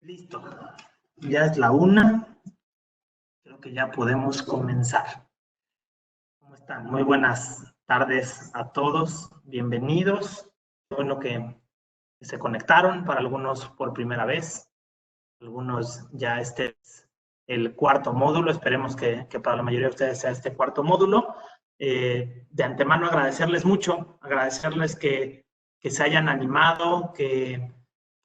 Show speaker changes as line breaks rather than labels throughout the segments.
Listo, ya es la 1. Creo que ya podemos comenzar. ¿Cómo están? Muy buenas tardes a todos. Bienvenidos. Qué bueno que se conectaron, para algunos por primera vez. Algunos ya este es el cuarto módulo. Esperemos que para la mayoría de ustedes sea este cuarto módulo. De antemano agradecerles mucho, agradecerles que se hayan animado, que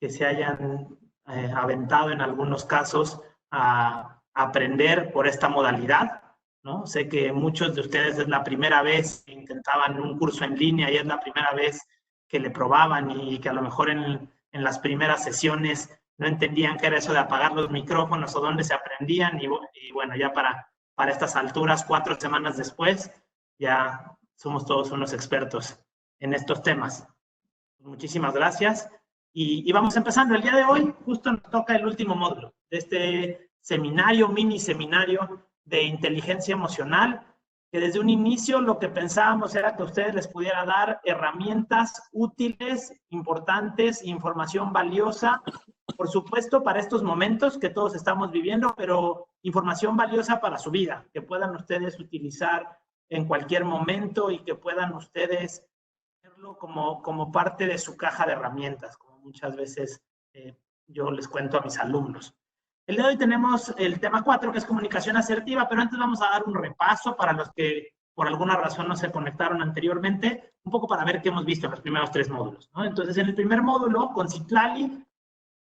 se hayan aventado en algunos casos a aprender por esta modalidad, ¿no? Sé que muchos de ustedes es la primera vez que intentaban un curso en línea y es la primera vez que le probaban y que a lo mejor en las primeras sesiones no entendían qué era eso de apagar los micrófonos o dónde se aprendían y bueno, ya para estas alturas, 4 semanas después, ya somos todos unos expertos en estos temas. Muchísimas gracias. Y vamos empezando. El día de hoy justo nos toca el último módulo de este seminario, mini seminario de inteligencia emocional, que desde un inicio lo que pensábamos era que a ustedes les pudiera dar herramientas útiles, importantes, información valiosa, por supuesto para estos momentos que todos estamos viviendo, pero información valiosa para su vida, que puedan ustedes utilizar en cualquier momento y que puedan ustedes como parte de su caja de herramientas, como muchas veces yo les cuento a mis alumnos. El día de hoy tenemos el tema 4, que es comunicación asertiva, pero antes vamos a dar un repaso para los que por alguna razón no se conectaron anteriormente, un poco para ver qué hemos visto en los primeros 3 módulos, ¿no? Entonces, en el primer módulo, con Citlali,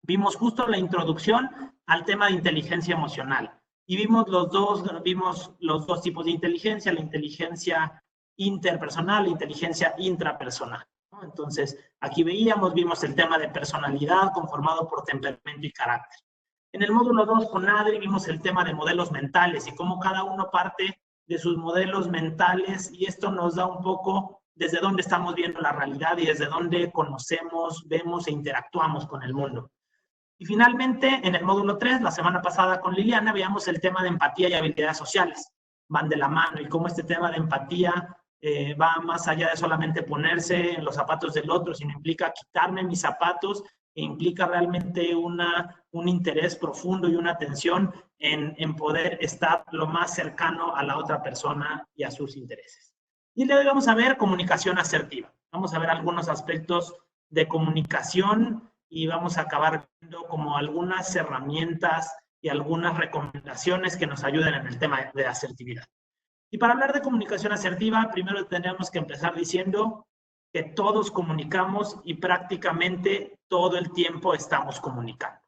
vimos justo la introducción al tema de inteligencia emocional. Y vimos los dos tipos de inteligencia, la inteligencia interpersonal, la inteligencia intrapersonal, ¿no? Entonces, aquí vimos el tema de personalidad conformado por temperamento y carácter. En el módulo 2 con Adri vimos el tema de modelos mentales y cómo cada uno parte de sus modelos mentales y esto nos da un poco desde dónde estamos viendo la realidad y desde dónde conocemos, vemos e interactuamos con el mundo. Y finalmente, en el módulo 3, la semana pasada con Liliana, veíamos el tema de empatía y habilidades sociales. Van de la mano y cómo este tema de empatía va más allá de solamente ponerse en los zapatos del otro, sino implica quitarme mis zapatos e implica realmente un interés profundo y una atención en poder estar lo más cercano a la otra persona y a sus intereses. Y luego vamos a ver comunicación asertiva. Vamos a ver algunos aspectos de comunicación y vamos a acabar viendo como algunas herramientas y algunas recomendaciones que nos ayuden en el tema de asertividad. Y para hablar de comunicación asertiva, primero tendríamos que empezar diciendo que todos comunicamos y prácticamente todo el tiempo estamos comunicando.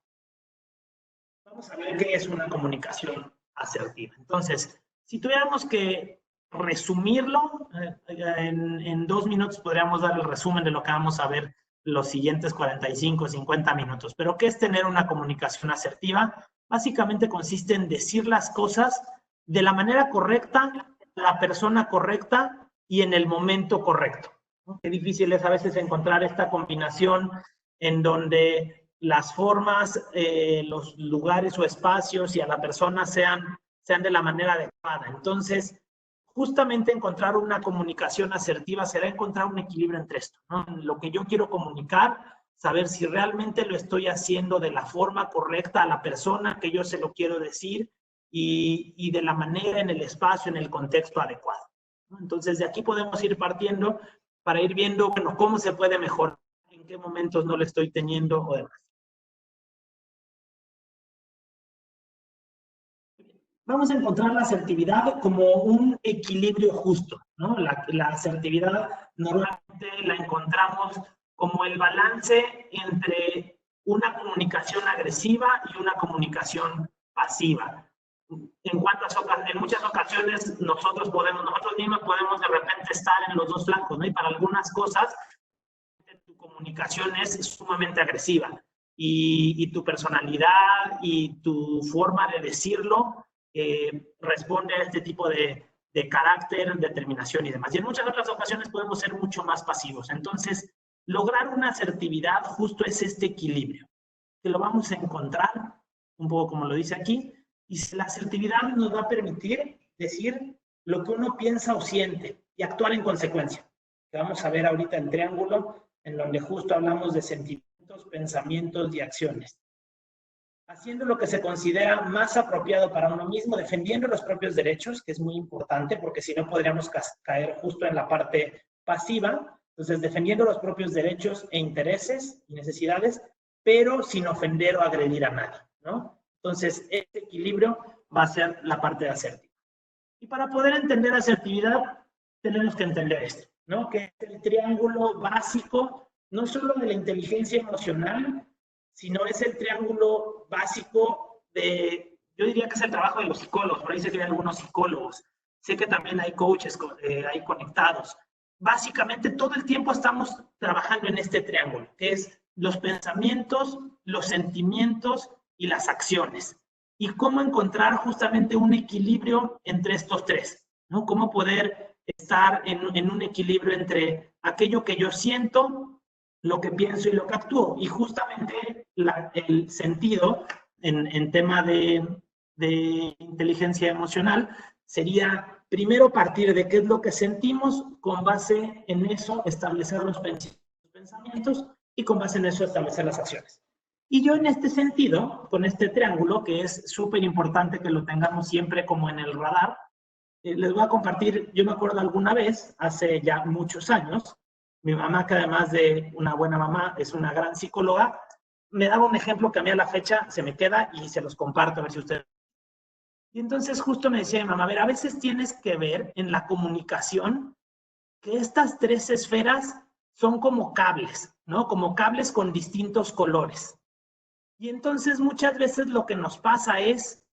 Vamos a ver qué es una comunicación asertiva. Entonces, si tuviéramos que resumirlo, en 2 minutos podríamos dar el resumen de lo que vamos a ver los siguientes 45, 50 minutos. Pero ¿qué es tener una comunicación asertiva? Básicamente consiste en decir las cosas de la manera correcta, la persona correcta y en el momento correcto, ¿no? Qué difícil es a veces encontrar esta combinación en donde las formas, los lugares o espacios y a la persona sean de la manera adecuada. Entonces, justamente encontrar una comunicación asertiva será encontrar un equilibrio entre esto, ¿no? Lo que yo quiero comunicar, saber si realmente lo estoy haciendo de la forma correcta a la persona que yo se lo quiero decir y de la manera, en el espacio, en el contexto adecuado, ¿no? Entonces, de aquí podemos ir partiendo para ir viendo, bueno, cómo se puede mejorar, en qué momentos no lo estoy teniendo o demás. Vamos a encontrar la asertividad como un equilibrio justo, ¿no? La asertividad normalmente la encontramos como el balance entre una comunicación agresiva y una comunicación pasiva. En muchas ocasiones nosotros mismos podemos de repente estar en los dos flancos, ¿no? Y para algunas cosas tu comunicación es sumamente agresiva y tu personalidad y tu forma de decirlo responde a este tipo de carácter, determinación y demás. Y en muchas otras ocasiones podemos ser mucho más pasivos. Entonces, lograr una asertividad justo es este equilibrio, que lo vamos a encontrar, un poco como lo dice aquí, y la asertividad nos va a permitir decir lo que uno piensa o siente y actuar en consecuencia. Que vamos a ver ahorita el triángulo, en donde justo hablamos de sentimientos, pensamientos y acciones. haciendo lo que se considera más apropiado para uno mismo, defendiendo los propios derechos, que es muy importante, porque si no podríamos caer justo en la parte pasiva. Entonces, defendiendo los propios derechos e intereses y necesidades, pero sin ofender o agredir a nadie, ¿no? Entonces, este equilibrio va a ser la parte de asertividad. Y para poder entender asertividad, tenemos que entender esto, ¿no? Que es el triángulo básico, no solo de la inteligencia emocional, sino es el triángulo básico de, yo diría que es el trabajo de los psicólogos, por ahí se creen algunos psicólogos, sé que también hay coaches ahí conectados. Básicamente todo el tiempo estamos trabajando en este triángulo, que es los pensamientos, los sentimientos y las acciones. Y cómo encontrar justamente un equilibrio entre estos tres, ¿no? Cómo poder estar en un equilibrio entre aquello que yo siento, lo que pienso y lo que actúo. Y justamente el sentido en tema de inteligencia emocional sería primero partir de qué es lo que sentimos, con base en eso establecer los pensamientos y con base en eso establecer las acciones. Y yo en este sentido, con este triángulo, que es súper importante que lo tengamos siempre como en el radar, les voy a compartir, yo me acuerdo alguna vez, hace ya muchos años, mi mamá, que además de una buena mamá, es una gran psicóloga, me daba un ejemplo que a mí a la fecha se me queda y se los comparto a ver si ustedes... Y entonces justo me decía mi mamá, a ver, a veces tienes que ver en la comunicación que estas tres esferas son como cables, ¿no? Como cables con distintos colores. Y entonces muchas veces lo que nos pasa es,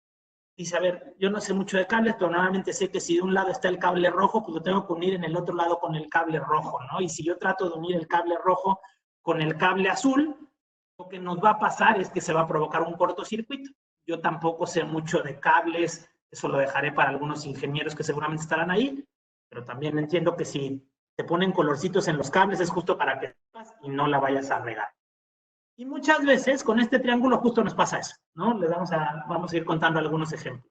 dice, a ver, yo no sé mucho de cables, pero normalmente sé que si de un lado está el cable rojo, pues lo tengo que unir en el otro lado con el cable rojo, ¿no? Y si yo trato de unir el cable rojo con el cable azul, lo que nos va a pasar es que se va a provocar un cortocircuito. Yo tampoco sé mucho de cables, eso lo dejaré para algunos ingenieros que seguramente estarán ahí, pero también entiendo que si te ponen colorcitos en los cables es justo para que sepas y no la vayas a regar. Y muchas veces con este triángulo justo nos pasa eso, ¿no? Les vamos a ir contando algunos ejemplos.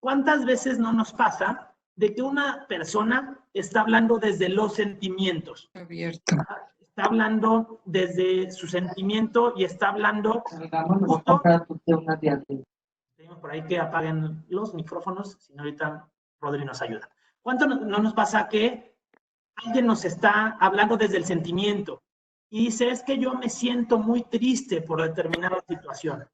¿Cuántas veces no nos pasa de que una persona está hablando desde los sentimientos?
Abierto.
Está hablando desde su sentimiento y está hablando... Justo, por ahí que apaguen los micrófonos, si no ahorita Rodri nos ayuda. ¿Cuánto no nos pasa que alguien nos está hablando desde el sentimiento y dice, es que yo me siento muy triste por determinada situación?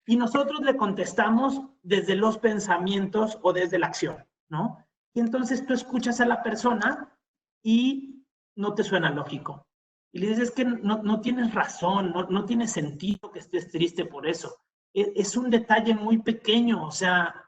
Y nosotros le contestamos desde los pensamientos o desde la acción, ¿no? Y entonces tú escuchas a la persona y no te suena lógico. Y le dices, es que no tienes razón, no tiene sentido que estés triste por eso. Es un detalle muy pequeño, o sea,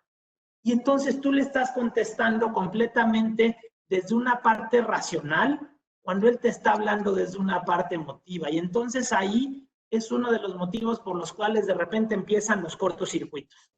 y entonces tú le estás contestando completamente desde una parte racional, cuando él te está hablando desde una parte emotiva. Y entonces ahí es uno de los motivos por los cuales de repente empiezan los cortocircuitos.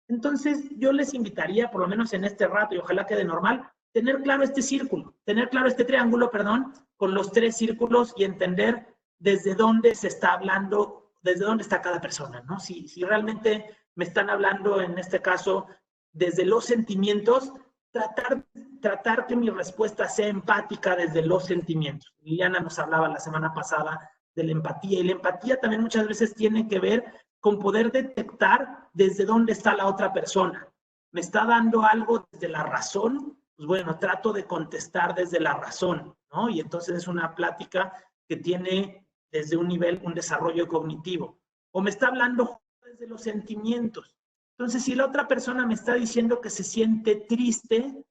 Entonces yo les invitaría, por lo menos en este rato, y ojalá quede normal, tener claro este círculo, tener claro este triángulo, perdón, con los tres círculos y entender desde dónde se está hablando, desde dónde está cada persona, ¿no? Si realmente me están hablando, en este caso, desde los sentimientos, tratar que mi respuesta sea empática desde los sentimientos. Liliana nos hablaba la semana pasada de la empatía, y la empatía también muchas veces tiene que ver con poder detectar desde dónde está la otra persona. ¿Me está dando algo desde la razón? Pues bueno, trato de contestar desde la razón, ¿no? Y entonces es una plática que tiene desde un nivel, un desarrollo cognitivo. O me está hablando desde los sentimientos. Entonces, si la otra persona me está diciendo que se siente triste,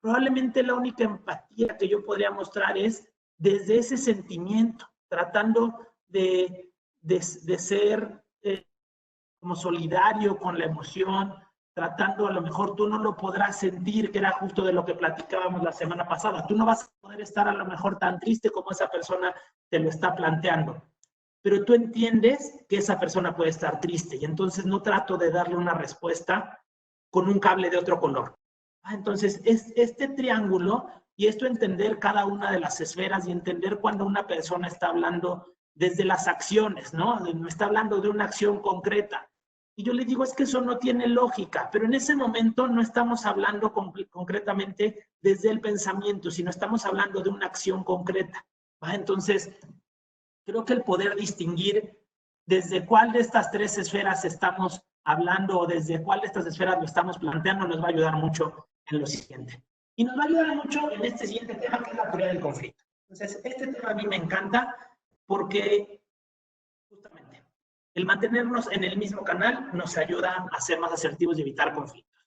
probablemente la única empatía que yo podría mostrar es desde ese sentimiento, tratando de ser como solidario con la emoción, tratando, a lo mejor tú no lo podrás sentir, que era justo de lo que platicábamos la semana pasada. Tú no vas a poder estar a lo mejor tan triste como esa persona te lo está planteando, pero tú entiendes que esa persona puede estar triste y entonces no trato de darle una respuesta con un cable de otro color. Entonces, es este triángulo y esto entender cada una de las esferas y entender cuando una persona está hablando desde las acciones, ¿no? Me está hablando de una acción concreta. Y yo le digo, es que eso no tiene lógica, pero en ese momento no estamos hablando concretamente desde el pensamiento, sino estamos hablando de una acción concreta. ¿Va? Entonces, creo que el poder distinguir desde cuál de estas tres esferas estamos hablando o desde cuál de estas esferas lo estamos planteando, nos va a ayudar mucho en lo siguiente. Y nos va a ayudar mucho en este siguiente tema, que es la teoría del conflicto. Entonces, este tema a mí me encanta porque justamente el mantenernos en el mismo canal nos ayuda a ser más asertivos y evitar conflictos.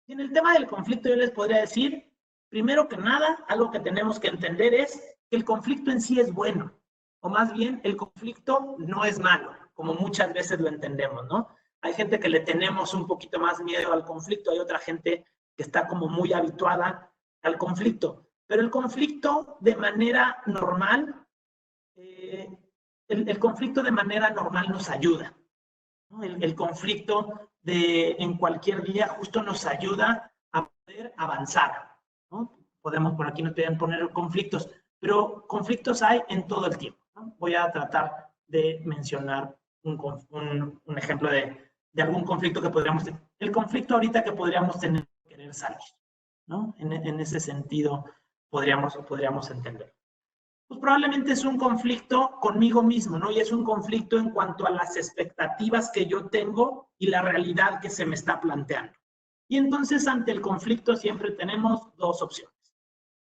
Y en el tema del conflicto yo les podría decir, primero que nada, algo que tenemos que entender es que el conflicto en sí es bueno, o más bien el conflicto no es malo, como muchas veces lo entendemos, ¿no? Hay gente que le tenemos un poquito más miedo al conflicto, hay otra gente que está como muy habituada al conflicto, pero el conflicto de manera normal, el conflicto de manera normal nos ayuda, ¿no? El conflicto en cualquier día justo nos ayuda a poder avanzar, ¿no? Podemos, por aquí no te deben poner conflictos, pero conflictos hay en todo el tiempo, ¿no? Voy a tratar de mencionar un ejemplo de algún conflicto que podríamos tener. El conflicto ahorita que podríamos tener, querer salir, ¿no? En ese sentido podríamos entender. Pues probablemente es un conflicto conmigo mismo, ¿no? Y es un conflicto en cuanto a las expectativas que yo tengo y la realidad que se me está planteando. Y entonces ante el conflicto siempre tenemos dos opciones.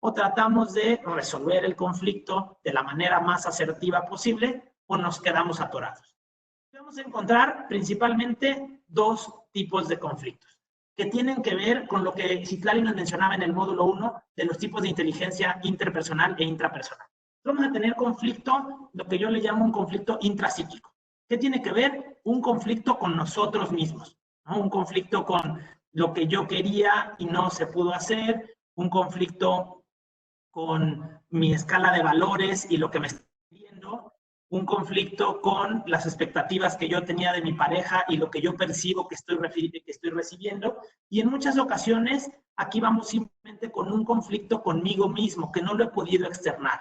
O tratamos de resolver el conflicto de la manera más asertiva posible o nos quedamos atorados. Vamos a encontrar principalmente dos tipos de conflictos que tienen que ver con lo que Citlali nos mencionaba en el módulo 1 de los tipos de inteligencia interpersonal e intrapersonal. Vamos a tener conflicto, lo que yo le llamo un conflicto intrapsíquico. ¿Qué tiene que ver? Un conflicto con nosotros mismos, ¿no? Un conflicto con lo que yo quería y no se pudo hacer, un conflicto con mi escala de valores y lo que me está pidiendo, un conflicto con las expectativas que yo tenía de mi pareja y lo que yo percibo que estoy recibiendo, y en muchas ocasiones aquí vamos simplemente con un conflicto conmigo mismo que no lo he podido externar.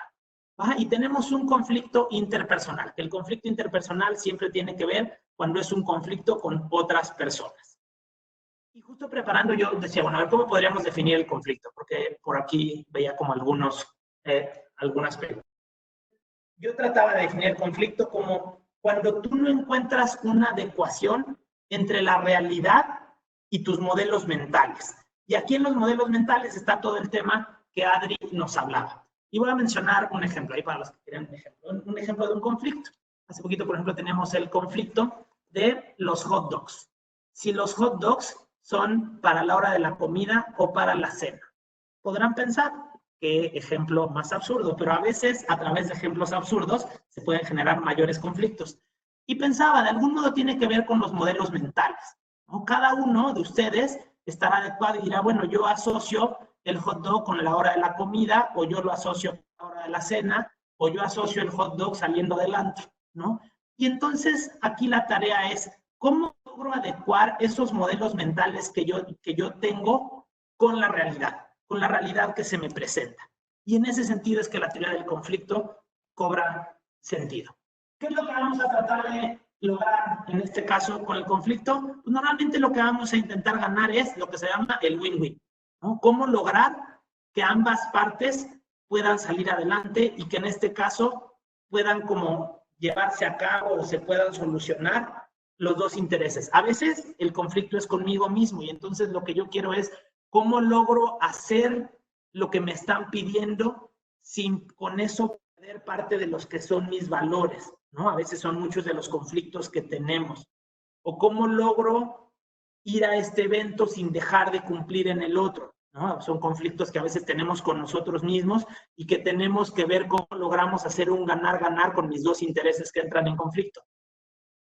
Y tenemos un conflicto interpersonal, que el conflicto interpersonal siempre tiene que ver cuando es un conflicto con otras personas. Y justo preparando yo decía, bueno, a ver, ¿cómo podríamos definir el conflicto? Porque por aquí veía como algunas preguntas. Yo trataba de definir el conflicto como cuando tú no encuentras una adecuación entre la realidad y tus modelos mentales. Y aquí en los modelos mentales está todo el tema que Adri nos hablaba. Y voy a mencionar un ejemplo, ahí para los que quieran un ejemplo de un conflicto. Hace poquito, por ejemplo, tenemos el conflicto de los hot dogs. Si los hot dogs son para la hora de la comida o para la cena. Podrán pensar, qué ejemplo más absurdo, pero a veces a través de ejemplos absurdos se pueden generar mayores conflictos. Y pensaba, de algún modo tiene que ver con los modelos mentales, ¿no? Cada uno de ustedes estará adecuado y dirá, bueno, yo asocio el hot dog con la hora de la comida, o yo lo asocio con la hora de la cena, o yo asocio el hot dog saliendo del antro, ¿no? Y entonces aquí la tarea es, ¿cómo logro adecuar esos modelos mentales que yo tengo con la realidad que se me presenta? Y en ese sentido es que la teoría del conflicto cobra sentido. ¿Qué es lo que vamos a tratar de lograr en este caso con el conflicto? Pues normalmente lo que vamos a intentar ganar es lo que se llama el win-win, ¿no? ¿Cómo lograr que ambas partes puedan salir adelante y que en este caso puedan como llevarse a cabo o se puedan solucionar los dos intereses? A veces el conflicto es conmigo mismo y entonces lo que yo quiero es cómo logro hacer lo que me están pidiendo sin con eso perder parte de los que son mis valores, ¿no? A veces son muchos de los conflictos que tenemos. O cómo logro ir a este evento sin dejar de cumplir en el otro, ¿no? Son conflictos que a veces tenemos con nosotros mismos y que tenemos que ver cómo logramos hacer un ganar-ganar con mis dos intereses que entran en conflicto.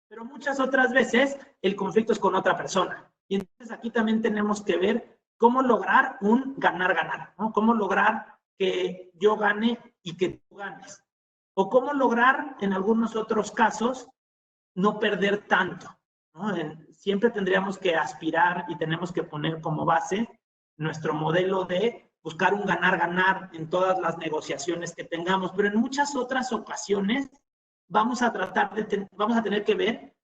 Pero muchas otras veces el conflicto es con otra persona. Y entonces aquí también tenemos que ver cómo lograr un ganar-ganar, ¿no? Cómo lograr que yo gane y que tú ganes. O cómo lograr, en algunos otros casos, no perder tanto, ¿no? Siempre tendríamos que aspirar y tenemos que poner como base nuestro modelo de buscar un ganar-ganar en todas las negociaciones que tengamos, pero en muchas otras ocasiones vamos a tener que ver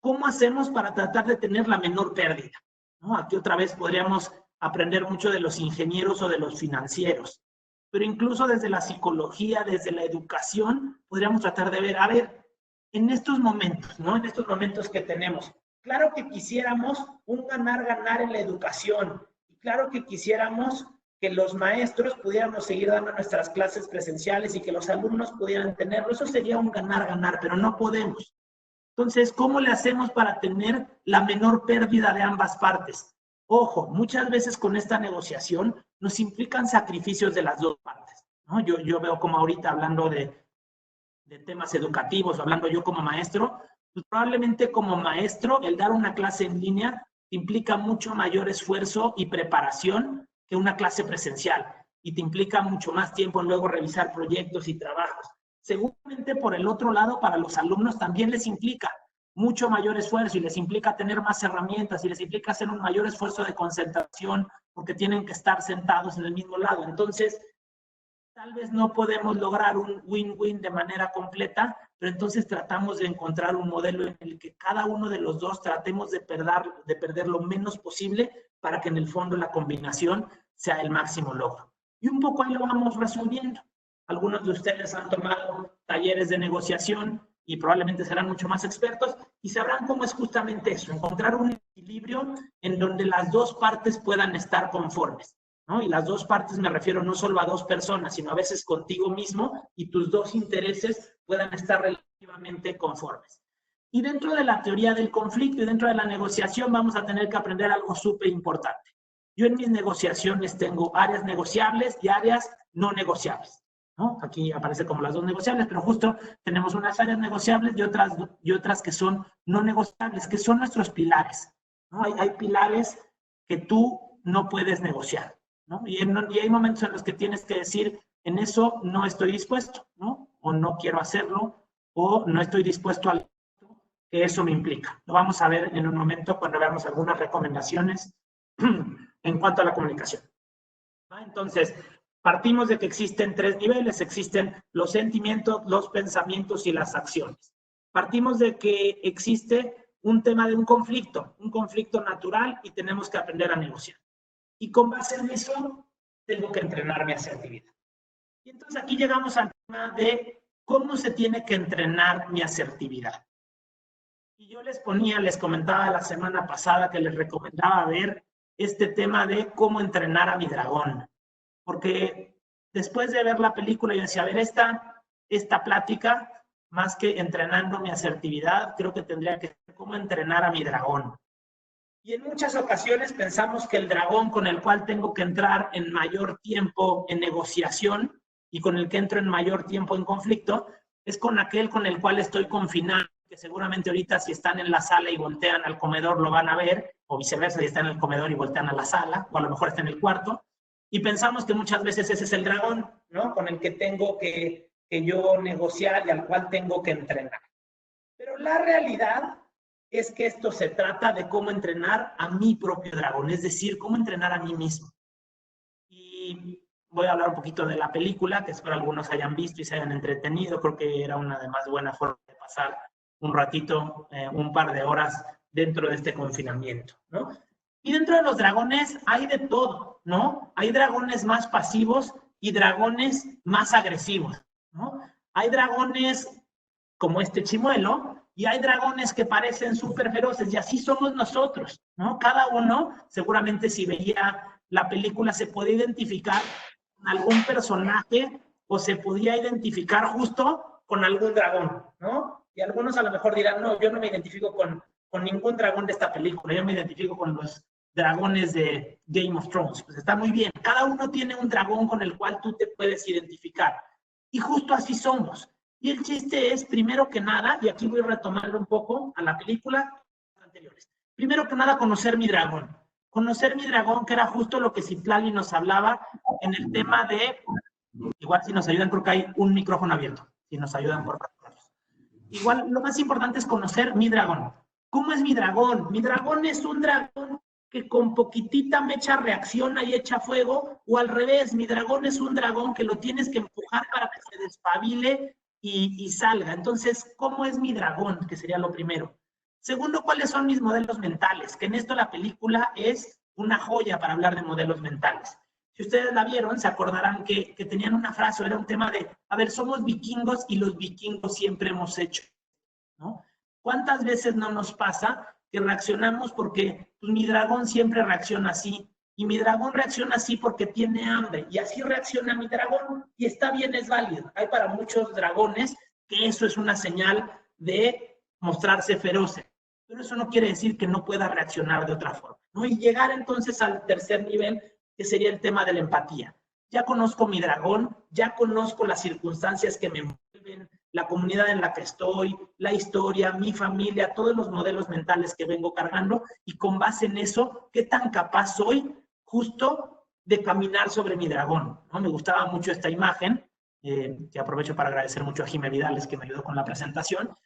cómo hacemos para tratar de tener la menor pérdida, ¿no? Aquí otra vez podríamos aprender mucho de los ingenieros o de los financieros, pero incluso desde la psicología, desde la educación, podríamos tratar de ver, a ver, en estos momentos, ¿no? En estos momentos que tenemos, claro que quisiéramos un ganar-ganar en la educación. Y claro que quisiéramos que los maestros pudiéramos seguir dando nuestras clases presenciales y que los alumnos pudieran tenerlo. Eso sería un ganar-ganar, pero no podemos. Entonces, ¿cómo le hacemos para tener la menor pérdida de ambas partes? Ojo, muchas veces con esta negociación nos implican sacrificios de las dos partes, ¿no? Yo veo como ahorita hablando de temas educativos, hablando yo como maestro, pues probablemente como maestro el dar una clase en línea implica mucho mayor esfuerzo y preparación que una clase presencial y te implica mucho más tiempo en luego revisar proyectos y trabajos. Seguramente por el otro lado para los alumnos también les implica mucho mayor esfuerzo y les implica tener más herramientas y les implica hacer un mayor esfuerzo de concentración porque tienen que estar sentados en el mismo lado. Entonces, tal vez no podemos lograr un win-win de manera completa, pero entonces tratamos de encontrar un modelo en el que cada uno de los dos tratemos de perder lo menos posible para que en el fondo la combinación sea el máximo logro. Y un poco ahí lo vamos resolviendo. Algunos de ustedes han tomado talleres de negociación y probablemente serán mucho más expertos y sabrán cómo es justamente eso, encontrar un equilibrio en donde las dos partes puedan estar conformes, ¿no? Y las dos partes me refiero no solo a dos personas, sino a veces contigo mismo y tus dos intereses puedan estar relativamente conformes. Y dentro de la teoría del conflicto y dentro de la negociación vamos a tener que aprender algo súper importante. Yo en mis negociaciones tengo áreas negociables y áreas no negociables, ¿no? Aquí aparece como las dos negociables, pero justo tenemos unas áreas negociables y otras que son no negociables, que son nuestros pilares, ¿no? Hay pilares que tú no puedes negociar, ¿no? Y hay momentos en los que tienes que decir, en eso no estoy dispuesto, ¿no? O no quiero hacerlo, o no estoy dispuesto a que eso me implica. Lo vamos a ver en un momento cuando veamos algunas recomendaciones en cuanto a la comunicación. Entonces, partimos de que existen tres niveles, existen los sentimientos, los pensamientos y las acciones. Partimos de que existe un tema de un conflicto natural y tenemos que aprender a negociar. Y con base en eso, tengo que entrenar mi asertividad. Y entonces aquí llegamos al tema de cómo se tiene que entrenar mi asertividad. Y yo les comentaba la semana pasada que les recomendaba ver este tema de cómo entrenar a mi dragón. Porque después de ver la película, yo decía, a ver, esta plática, más que entrenando mi asertividad, creo que tendría que ser cómo entrenar a mi dragón. Y en muchas ocasiones pensamos que el dragón con el cual tengo que entrar en mayor tiempo en negociación y con el que entro en mayor tiempo en conflicto, es con aquel con el cual estoy confinado, que seguramente ahorita si están en la sala y voltean al comedor lo van a ver, o viceversa, si están en el comedor y voltean a la sala, o a lo mejor están en el cuarto, y pensamos que muchas veces ese es el dragón, ¿no? Con el que tengo que yo negociar y al cual tengo que entrenar. Pero la realidad es que esto se trata de cómo entrenar a mi propio dragón, es decir, cómo entrenar a mí mismo. Y voy a hablar un poquito de la película, que espero algunos hayan visto y se hayan entretenido. Creo que era una de más buena forma de pasar un ratito, un par de horas dentro de este confinamiento, ¿no? Y dentro de los dragones hay de todo, ¿no? Hay dragones más pasivos y dragones más agresivos, ¿no? Hay dragones como este chimuelo y hay dragones que parecen súper feroces y así somos nosotros, ¿no? Cada uno, seguramente si veía la película, se puede identificar con algún personaje o se podía identificar justo con algún dragón, ¿no? Y algunos a lo mejor dirán, no, yo no me identifico con ningún dragón de esta película, yo me identifico con los dragones de Game of Thrones. Pues está muy bien, cada uno tiene un dragón con el cual tú te puedes identificar. Y justo así somos. Y el chiste es, primero que nada, y aquí voy a retomarlo un poco a la película anteriores. Primero que nada, conocer mi dragón. Conocer mi dragón, que era justo lo que Citlali nos hablaba en el tema de, igual si nos ayudan, creo que hay un micrófono abierto, si nos ayudan por favor. Igual, lo más importante es conocer mi dragón. ¿Cómo es mi dragón? Mi dragón es un dragón que con poquitita mecha reacciona y echa fuego, o al revés, mi dragón es un dragón que lo tienes que empujar para que se despabile y salga. Entonces, ¿cómo es mi dragón? Que sería lo primero. Segundo, ¿cuáles son mis modelos mentales? Que en esto la película es una joya para hablar de modelos mentales. Si ustedes la vieron, se acordarán que tenían una frase, era un tema de, a ver, somos vikingos y los vikingos siempre hemos hecho, ¿no? ¿Cuántas veces no nos pasa que reaccionamos porque pues, mi dragón siempre reacciona así. Y mi dragón reacciona así porque tiene hambre. Y así reacciona mi dragón. Y está bien, es válido. Hay para muchos dragones que eso es una señal de mostrarse feroces. Pero eso no quiere decir que no pueda reaccionar de otra forma, ¿no? Y llegar entonces al tercer nivel, que sería el tema de la empatía. Ya conozco mi dragón, ya conozco las circunstancias que me envuelven, la comunidad en la que estoy, la historia, mi familia, todos los modelos mentales que vengo cargando, y con base en eso, ¿qué tan capaz soy justo de caminar sobre mi dragón? ¿No? Me gustaba mucho esta imagen, que aprovecho para agradecer mucho a Jimé Vidales, que me ayudó con la presentación,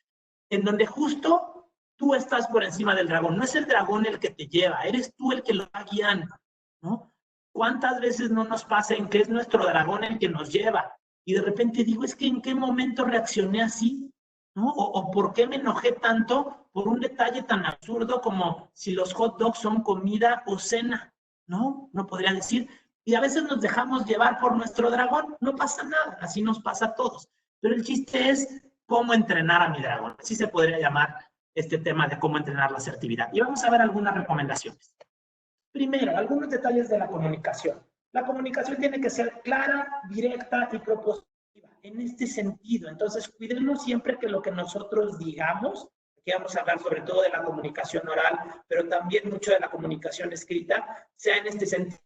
en donde justo tú estás por encima del dragón. No es el dragón el que te lleva, eres tú el que lo va guiando, ¿no? ¿Cuántas veces no nos pasa en que es nuestro dragón el que nos lleva? Y de repente digo, es que ¿en qué momento reaccioné así? ¿No? O ¿por qué me enojé tanto por un detalle tan absurdo como si los hot dogs son comida o cena? ¿No? No podría decir. Y a veces nos dejamos llevar por nuestro dragón. No pasa nada, así nos pasa a todos. Pero el chiste es cómo entrenar a mi dragón. Así se podría llamar este tema de cómo entrenar la asertividad. Y vamos a ver algunas recomendaciones. Primero, algunos detalles de la comunicación. La comunicación tiene que ser clara, directa y propositiva, en este sentido. Entonces, cuidemos siempre que lo que nosotros digamos, aquí vamos a hablar sobre todo de la comunicación oral, pero también mucho de la comunicación escrita, sea en este sentido.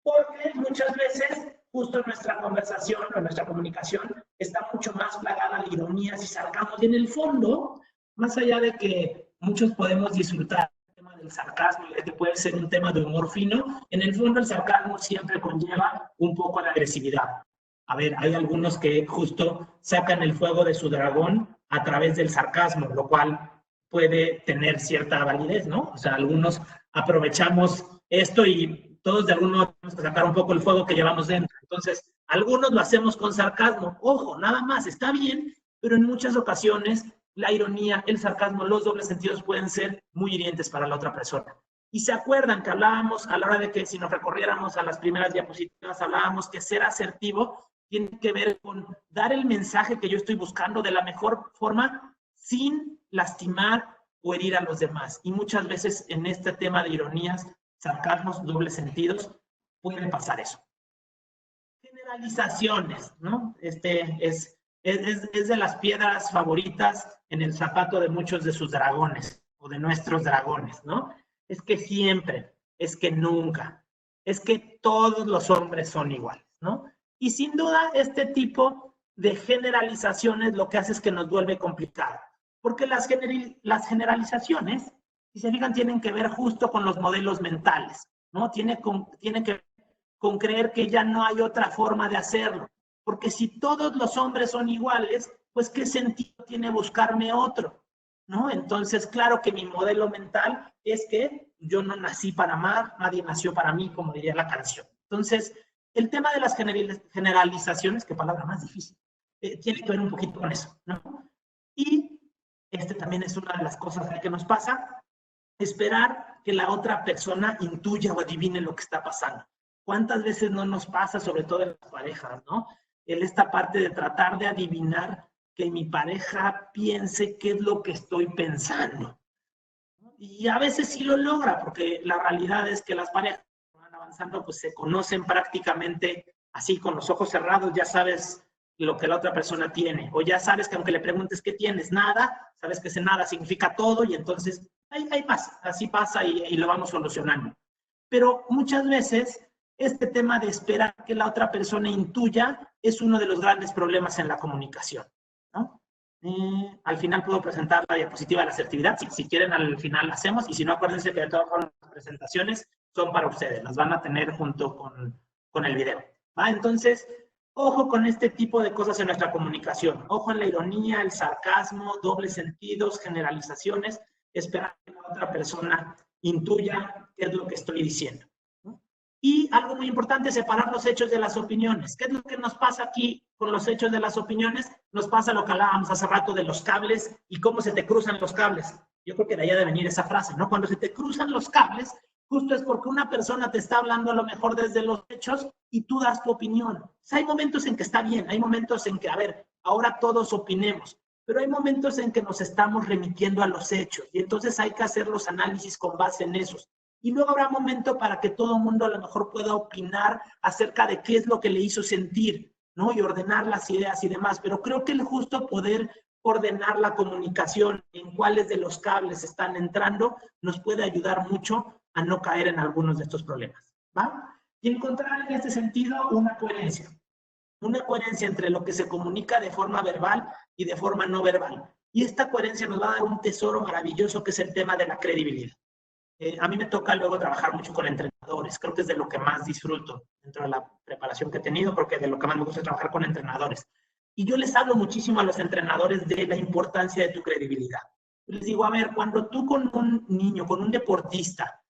Porque muchas veces, justo en nuestra conversación o en nuestra comunicación, está mucho más plagada de ironías y sarcasmos. Y en el fondo, más allá de que muchos podemos disfrutar del sarcasmo, que puede ser un tema de humor fino, en el fondo el sarcasmo siempre conlleva un poco la agresividad. A ver, hay algunos que justo sacan el fuego de su dragón a través del sarcasmo, lo cual puede tener cierta validez, ¿no? O sea, algunos aprovechamos esto y todos de alguno tenemos que sacar un poco el fuego que llevamos dentro. Entonces, algunos lo hacemos con sarcasmo. Ojo, nada más, está bien, pero en muchas ocasiones la ironía, el sarcasmo, los dobles sentidos pueden ser muy hirientes para la otra persona. Y se acuerdan que hablábamos a la hora de que si nos recorriéramos a las primeras diapositivas, hablábamos que ser asertivo tiene que ver con dar el mensaje que yo estoy buscando de la mejor forma sin lastimar o herir a los demás. Y muchas veces en este tema de ironías, sarcasmos, dobles sentidos, puede pasar eso. Generalizaciones, ¿no? Es de las piedras favoritas en el zapato de muchos de sus dragones o de nuestros dragones, ¿no? Es que siempre, es que nunca, es que todos los hombres son iguales, ¿no? Y sin duda este tipo de generalizaciones lo que hace es que nos vuelve complicado, porque las generalizaciones, si se fijan, tienen que ver justo con los modelos mentales, ¿no? Tiene que ver con creer que ya no hay otra forma de hacerlo. Porque si todos los hombres son iguales, pues ¿qué sentido tiene buscarme otro? ¿No? Entonces, claro que mi modelo mental es que yo no nací para amar, nadie nació para mí, como diría la canción. Entonces, el tema de las generalizaciones, qué palabra más difícil, tiene que ver un poquito con eso, ¿no? Y este también es una de las cosas que nos pasa, esperar que la otra persona intuya o adivine lo que está pasando. ¿Cuántas veces no nos pasa, sobre todo en las parejas, ¿no? Esta parte de tratar de adivinar que mi pareja piense qué es lo que estoy pensando. Y a veces sí lo logra, porque la realidad es que las parejas que van avanzando, pues se conocen prácticamente así, con los ojos cerrados, ya sabes lo que la otra persona tiene, o ya sabes que aunque le preguntes qué tienes, nada, sabes que ese nada significa todo, y entonces ahí pasa, así pasa y lo vamos solucionando. Pero muchas veces este tema de esperar que la otra persona intuya es uno de los grandes problemas en la comunicación, ¿no? Al final puedo presentar la diapositiva de la asertividad, si quieren al final la hacemos, y si no, acuérdense que de todas formas las presentaciones son para ustedes, las van a tener junto con el video, ¿va? Entonces, ojo con este tipo de cosas en nuestra comunicación, ojo en la ironía, el sarcasmo, dobles sentidos, generalizaciones, esperar que la otra persona intuya qué es lo que estoy diciendo. Y algo muy importante, separar los hechos de las opiniones. ¿Qué es lo que nos pasa aquí con los hechos de las opiniones? Nos pasa lo que hablábamos hace rato de los cables y cómo se te cruzan los cables. Yo creo que de allá debe venir esa frase, ¿no? Cuando se te cruzan los cables, justo es porque una persona te está hablando a lo mejor desde los hechos y tú das tu opinión. O sea, hay momentos en que está bien, hay momentos en que, a ver, ahora todos opinemos, pero hay momentos en que nos estamos remitiendo a los hechos y entonces hay que hacer los análisis con base en esos. Y luego habrá momento para que todo el mundo a lo mejor pueda opinar acerca de qué es lo que le hizo sentir, ¿no? Y ordenar las ideas y demás. Pero creo que el justo poder ordenar la comunicación en cuáles de los cables están entrando nos puede ayudar mucho a no caer en algunos de estos problemas, ¿va? Y encontrar en este sentido una coherencia entre lo que se comunica de forma verbal y de forma no verbal. Y esta coherencia nos va a dar un tesoro maravilloso que es el tema de la credibilidad. A mí me toca luego trabajar mucho con entrenadores, creo que es de lo que más disfruto dentro de la preparación que he tenido, porque de lo que más me gusta es trabajar con entrenadores. Y yo les hablo muchísimo a los entrenadores de la importancia de tu credibilidad. Les digo, a ver, cuando tú con un niño, con un deportista,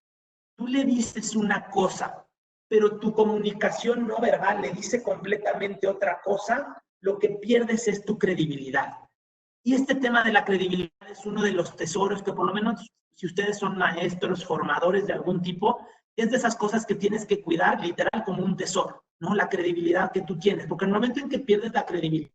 tú le dices una cosa, pero tu comunicación no verbal le dice completamente otra cosa, lo que pierdes es tu credibilidad. Y este tema de la credibilidad es uno de los tesoros que por lo menos si ustedes son maestros, formadores de algún tipo, es de esas cosas que tienes que cuidar literal como un tesoro, ¿no? La credibilidad que tú tienes, porque en el momento en que pierdes la credibilidad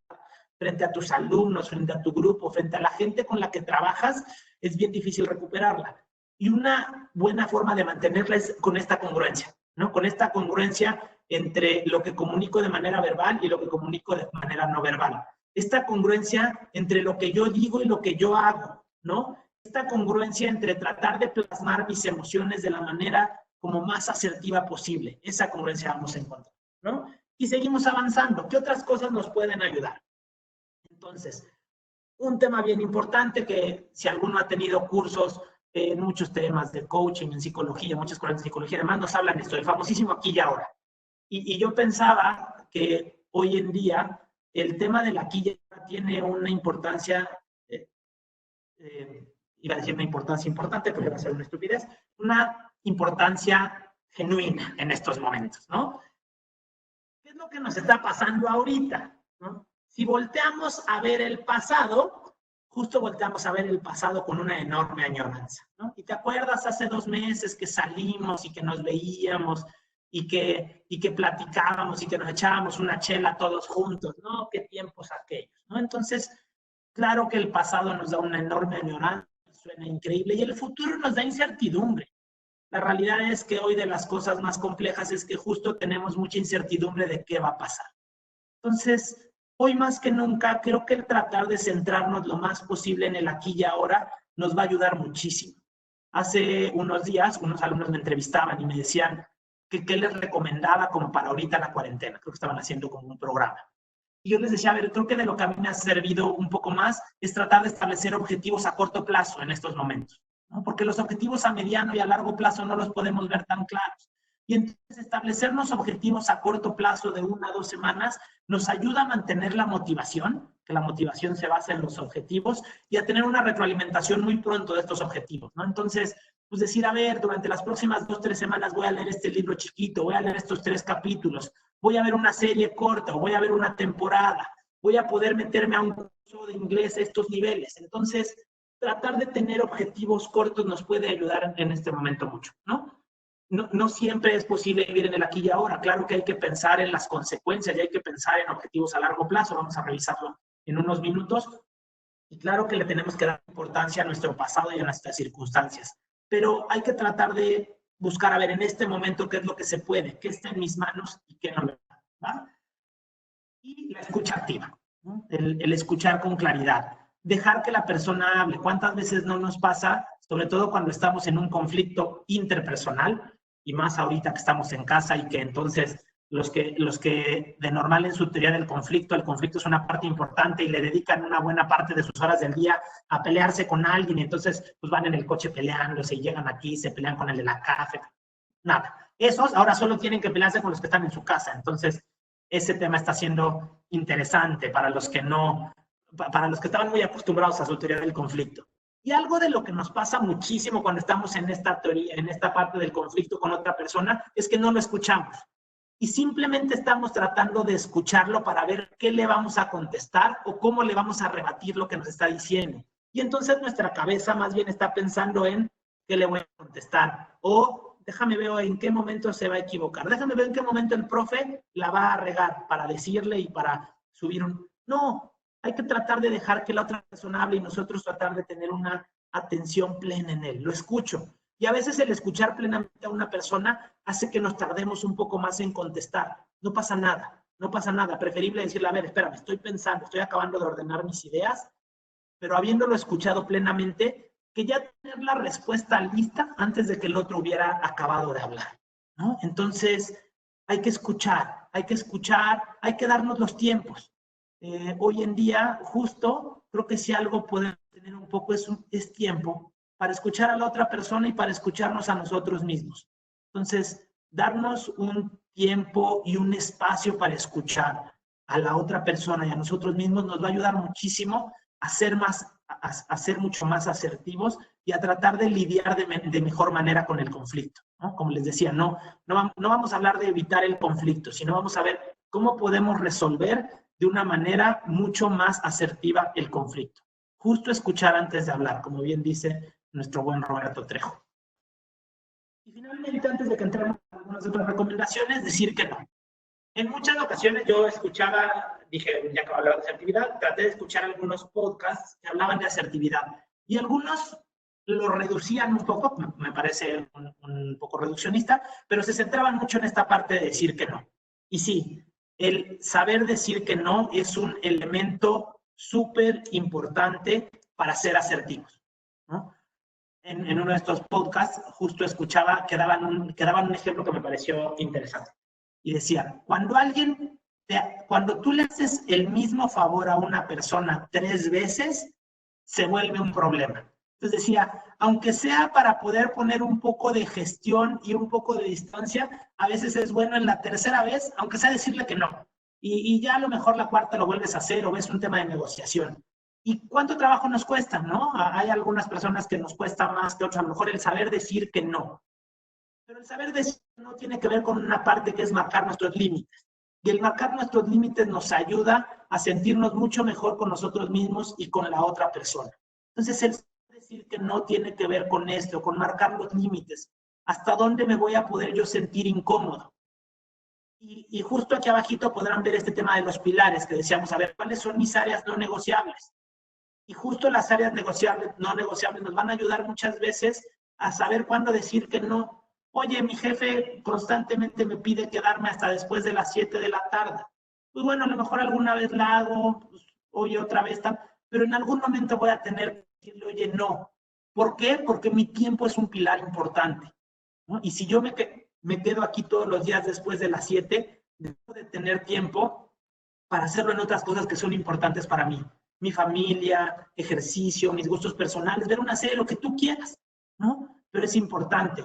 frente a tus alumnos, frente a tu grupo, frente a la gente con la que trabajas, es bien difícil recuperarla. Y una buena forma de mantenerla es con esta congruencia, ¿no? Con esta congruencia entre lo que comunico de manera verbal y lo que comunico de manera no verbal. Esta congruencia entre lo que yo digo y lo que yo hago, ¿no? Esta congruencia entre tratar de plasmar mis emociones de la manera como más asertiva posible. Esa congruencia vamos a encontrar, ¿no? Y seguimos avanzando. ¿Qué otras cosas nos pueden ayudar? Entonces, un tema bien importante que si alguno ha tenido cursos en muchos temas de coaching, en psicología, muchas cosas de psicología, además nos hablan de esto, el famosísimo aquí y ahora. Y yo pensaba que hoy en día el tema del aquí y ahora tiene una importancia, iba a decir una importancia importante, pero va a ser una estupidez, una importancia genuina en estos momentos, ¿no? ¿Qué es lo que nos está pasando ahorita? ¿No? Si volteamos a ver el pasado, justo volteamos a ver el pasado con una enorme añoranza, ¿no? Y te acuerdas hace 2 meses que salimos y que nos veíamos y que platicábamos y que nos echábamos una chela todos juntos, ¿no? Qué tiempos aquellos, ¿no? Entonces, claro que el pasado nos da una enorme añoranza, suena increíble, y el futuro nos da incertidumbre. La realidad es que hoy de las cosas más complejas es que justo tenemos mucha incertidumbre de qué va a pasar. Entonces, hoy más que nunca, creo que el tratar de centrarnos lo más posible en el aquí y ahora nos va a ayudar muchísimo. Hace unos días, unos alumnos me entrevistaban y me decían que qué les recomendaba como para ahorita la cuarentena. Creo que estaban haciendo como un programa. Y yo les decía, a ver, creo que de lo que a mí me ha servido un poco más es tratar de establecer objetivos a corto plazo en estos momentos, ¿no? Porque los objetivos a mediano y a largo plazo no los podemos ver tan claros. Y entonces establecernos objetivos a corto plazo de 1 a 2 semanas nos ayuda a mantener la motivación, que la motivación se basa en los objetivos, y a tener una retroalimentación muy pronto de estos objetivos, ¿no? Entonces, pues decir, a ver, durante las próximas 2 o 3 semanas voy a leer este libro chiquito, voy a leer estos 3 capítulos, voy a ver una serie corta o voy a ver una temporada, voy a poder meterme a un curso de inglés a estos niveles. Entonces, tratar de tener objetivos cortos nos puede ayudar en este momento mucho, ¿no? No siempre es posible vivir en el aquí y ahora. Claro que hay que pensar en las consecuencias y hay que pensar en objetivos a largo plazo. Vamos a revisarlo en unos minutos. Y claro que le tenemos que dar importancia a nuestro pasado y a nuestras circunstancias. Pero hay que tratar de buscar, a ver, en este momento, qué es lo que se puede, qué está en mis manos y qué no. ¿Va? Y la escucha activa, ¿no? El escuchar con claridad. Dejar que la persona hable. ¿Cuántas veces no nos pasa, sobre todo cuando estamos en un conflicto interpersonal, y más ahorita que estamos en casa y que entonces los que de normal en su teoría del conflicto, el conflicto es una parte importante y le dedican una buena parte de sus horas del día a pelearse con alguien y entonces pues van en el coche peleándose y llegan aquí, se pelean con el de la café. Nada. Esos ahora solo tienen que pelearse con los que están en su casa. Entonces, ese tema está siendo interesante para los que no, para los que estaban muy acostumbrados a su teoría del conflicto. Y algo de lo que nos pasa muchísimo cuando estamos en esta teoría, en esta parte del conflicto con otra persona, es que no lo escuchamos. Y simplemente estamos tratando de escucharlo para ver qué le vamos a contestar o cómo le vamos a rebatir lo que nos está diciendo. Y entonces nuestra cabeza más bien está pensando en qué le voy a contestar. O déjame ver en qué momento se va a equivocar. Déjame ver en qué momento el profe la va a regar para decirle y para subir un... No, hay que tratar de dejar que la otra persona hable y nosotros tratar de tener una atención plena en él. Lo escucho. Y a veces el escuchar plenamente a una persona hace que nos tardemos un poco más en contestar. No pasa nada, no pasa nada. Preferible decirle, a ver, espérame, estoy pensando, estoy acabando de ordenar mis ideas, pero habiéndolo escuchado plenamente, que ya tener la respuesta lista antes de que el otro hubiera acabado de hablar, ¿no? Entonces, hay que escuchar, hay que darnos los tiempos. Hoy en día, justo, creo que si algo podemos tener un poco es tiempo para escuchar a la otra persona y para escucharnos a nosotros mismos. Entonces, darnos un tiempo y un espacio para escuchar a la otra persona y a nosotros mismos nos va a ayudar muchísimo a ser mucho más asertivos y a tratar de lidiar de mejor manera con el conflicto, ¿no? Como les decía, no vamos a hablar de evitar el conflicto, sino vamos a ver cómo podemos resolver de una manera mucho más asertiva el conflicto. Justo escuchar antes de hablar, como bien dice nuestro buen Roberto Trejo. Y finalmente, antes de que entremos en algunas otras recomendaciones, decir que no. En muchas ocasiones yo escuchaba, dije, ya que hablaba de asertividad, traté de escuchar algunos podcasts que hablaban de asertividad. Y algunos lo reducían un poco, me parece un poco reduccionista, pero se centraban mucho en esta parte de decir que no. Y sí, el saber decir que no es un elemento súper importante para ser asertivos, ¿no? En uno de estos podcasts justo escuchaba que daban un ejemplo que me pareció interesante. Y decía, cuando tú le haces el mismo favor a una persona 3 veces, se vuelve un problema. Entonces decía, aunque sea para poder poner un poco de gestión y un poco de distancia, a veces es bueno en la tercera vez, aunque sea decirle que no. Y ya a lo mejor la cuarta lo vuelves a hacer o ves un tema de negociación. ¿Y cuánto trabajo nos cuesta, no? Hay algunas personas que nos cuesta más que otras, a lo mejor el saber decir que no. Pero el saber decir que no tiene que ver con una parte que es marcar nuestros límites. Y el marcar nuestros límites nos ayuda a sentirnos mucho mejor con nosotros mismos y con la otra persona. Entonces, el decir que no tiene que ver con esto, con marcar los límites. ¿Hasta dónde me voy a poder yo sentir incómodo? Y justo aquí abajito podrán ver este tema de los pilares que decíamos, a ver, ¿cuáles son mis áreas no negociables? Y justo las áreas no negociables nos van a ayudar muchas veces a saber cuándo decir que no. Oye, mi jefe constantemente me pide quedarme hasta después de las 7 de la tarde. Pues bueno, a lo mejor alguna vez la hago, pues, oye, otra vez, pero en algún momento voy a tener que decirle, oye, no. ¿Por qué? Porque mi tiempo es un pilar importante, ¿no? Y si yo me quedo aquí todos los días después de las 7, debo de tener tiempo para hacerlo en otras cosas que son importantes para mí. Mi familia, ejercicio, mis gustos personales, ver una serie, lo que tú quieras, ¿no? Pero es importante.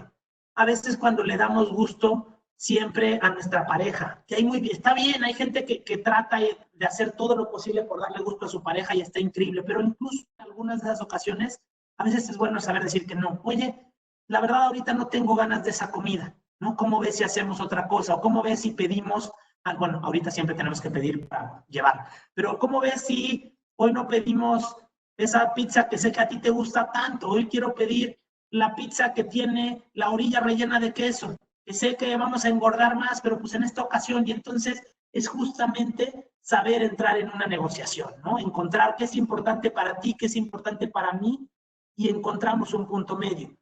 A veces cuando le damos gusto siempre a nuestra pareja, que está bien, hay gente que trata de hacer todo lo posible por darle gusto a su pareja y está increíble, pero incluso en algunas de esas ocasiones, a veces es bueno saber decir que no. Oye, la verdad ahorita no tengo ganas de esa comida, ¿no? ¿Cómo ves si hacemos otra cosa? ¿O cómo ves si pedimos? Bueno, ahorita siempre tenemos que pedir para llevar, pero ¿cómo ves si hoy no pedimos esa pizza que sé que a ti te gusta tanto? Hoy quiero pedir la pizza que tiene la orilla rellena de queso, que sé que vamos a engordar más, pero pues en esta ocasión, y entonces es justamente saber entrar en una negociación, ¿no? Encontrar qué es importante para ti, qué es importante para mí, y encontramos un punto medio.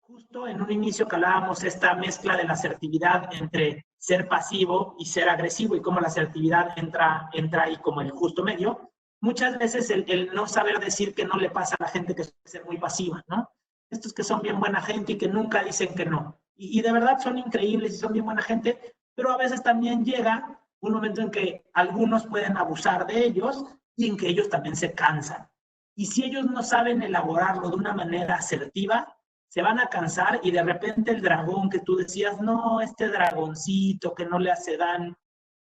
Justo en un inicio que hablábamos esta mezcla de la asertividad entre ser pasivo y ser agresivo y cómo la asertividad entra ahí como el justo medio, muchas veces el no saber decir que no le pasa a la gente que suele ser muy pasiva, ¿no? Estos que son bien buena gente y que nunca dicen que no. Y de verdad son increíbles y son bien buena gente, pero a veces también llega un momento en que algunos pueden abusar de ellos y en que ellos también se cansan. Y si ellos no saben elaborarlo de una manera asertiva, se van a cansar y de repente el dragón que tú decías, no, este dragoncito que no le hace daño,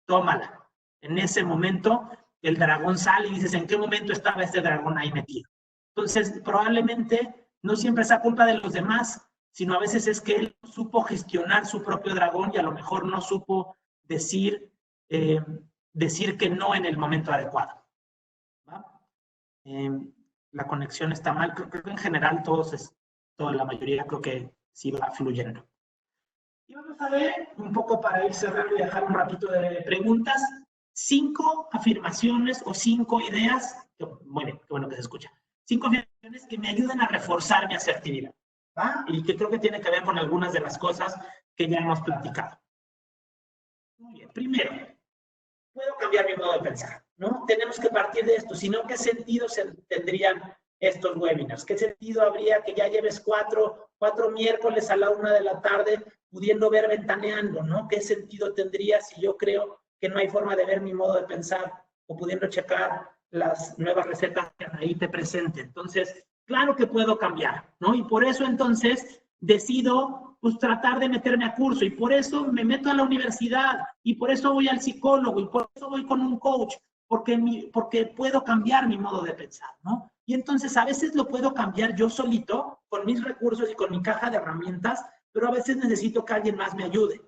tómala. En ese momento el dragón sale y dices, ¿en qué momento estaba este dragón ahí metido? Entonces, probablemente no siempre es culpa de los demás, sino a veces es que él supo gestionar su propio dragón y a lo mejor no supo decir que no en el momento adecuado. ¿Va? La conexión está mal, creo que en general la mayoría creo que sí va fluyendo. Y vamos a ver, un poco para ir cerrando y dejar un ratito de preguntas, 5 afirmaciones o 5 ideas, muy bien, qué bueno que se escucha, 5 afirmaciones que me ayuden a reforzar mi asertividad, ¿va? Y que creo que tiene que ver con algunas de las cosas que ya hemos platicado. Muy bien, primero, puedo cambiar mi modo de pensar, ¿no? Tenemos que partir de esto, si no, ¿qué sentido tendrían estos webinars? ¿Qué sentido habría que ya lleves cuatro miércoles a la 1 de la tarde pudiendo ver Ventaneando, ¿no? ¿Qué sentido tendría si yo creo que no hay forma de ver mi modo de pensar o pudiendo checar las nuevas recetas que ahí te presente? Entonces, claro que puedo cambiar, ¿no? Y por eso entonces decido pues tratar de meterme a curso y por eso me meto a la universidad y por eso voy al psicólogo y por eso voy con un coach, porque puedo cambiar mi modo de pensar, ¿no? Y entonces a veces lo puedo cambiar yo solito con mis recursos y con mi caja de herramientas, pero a veces necesito que alguien más me ayude,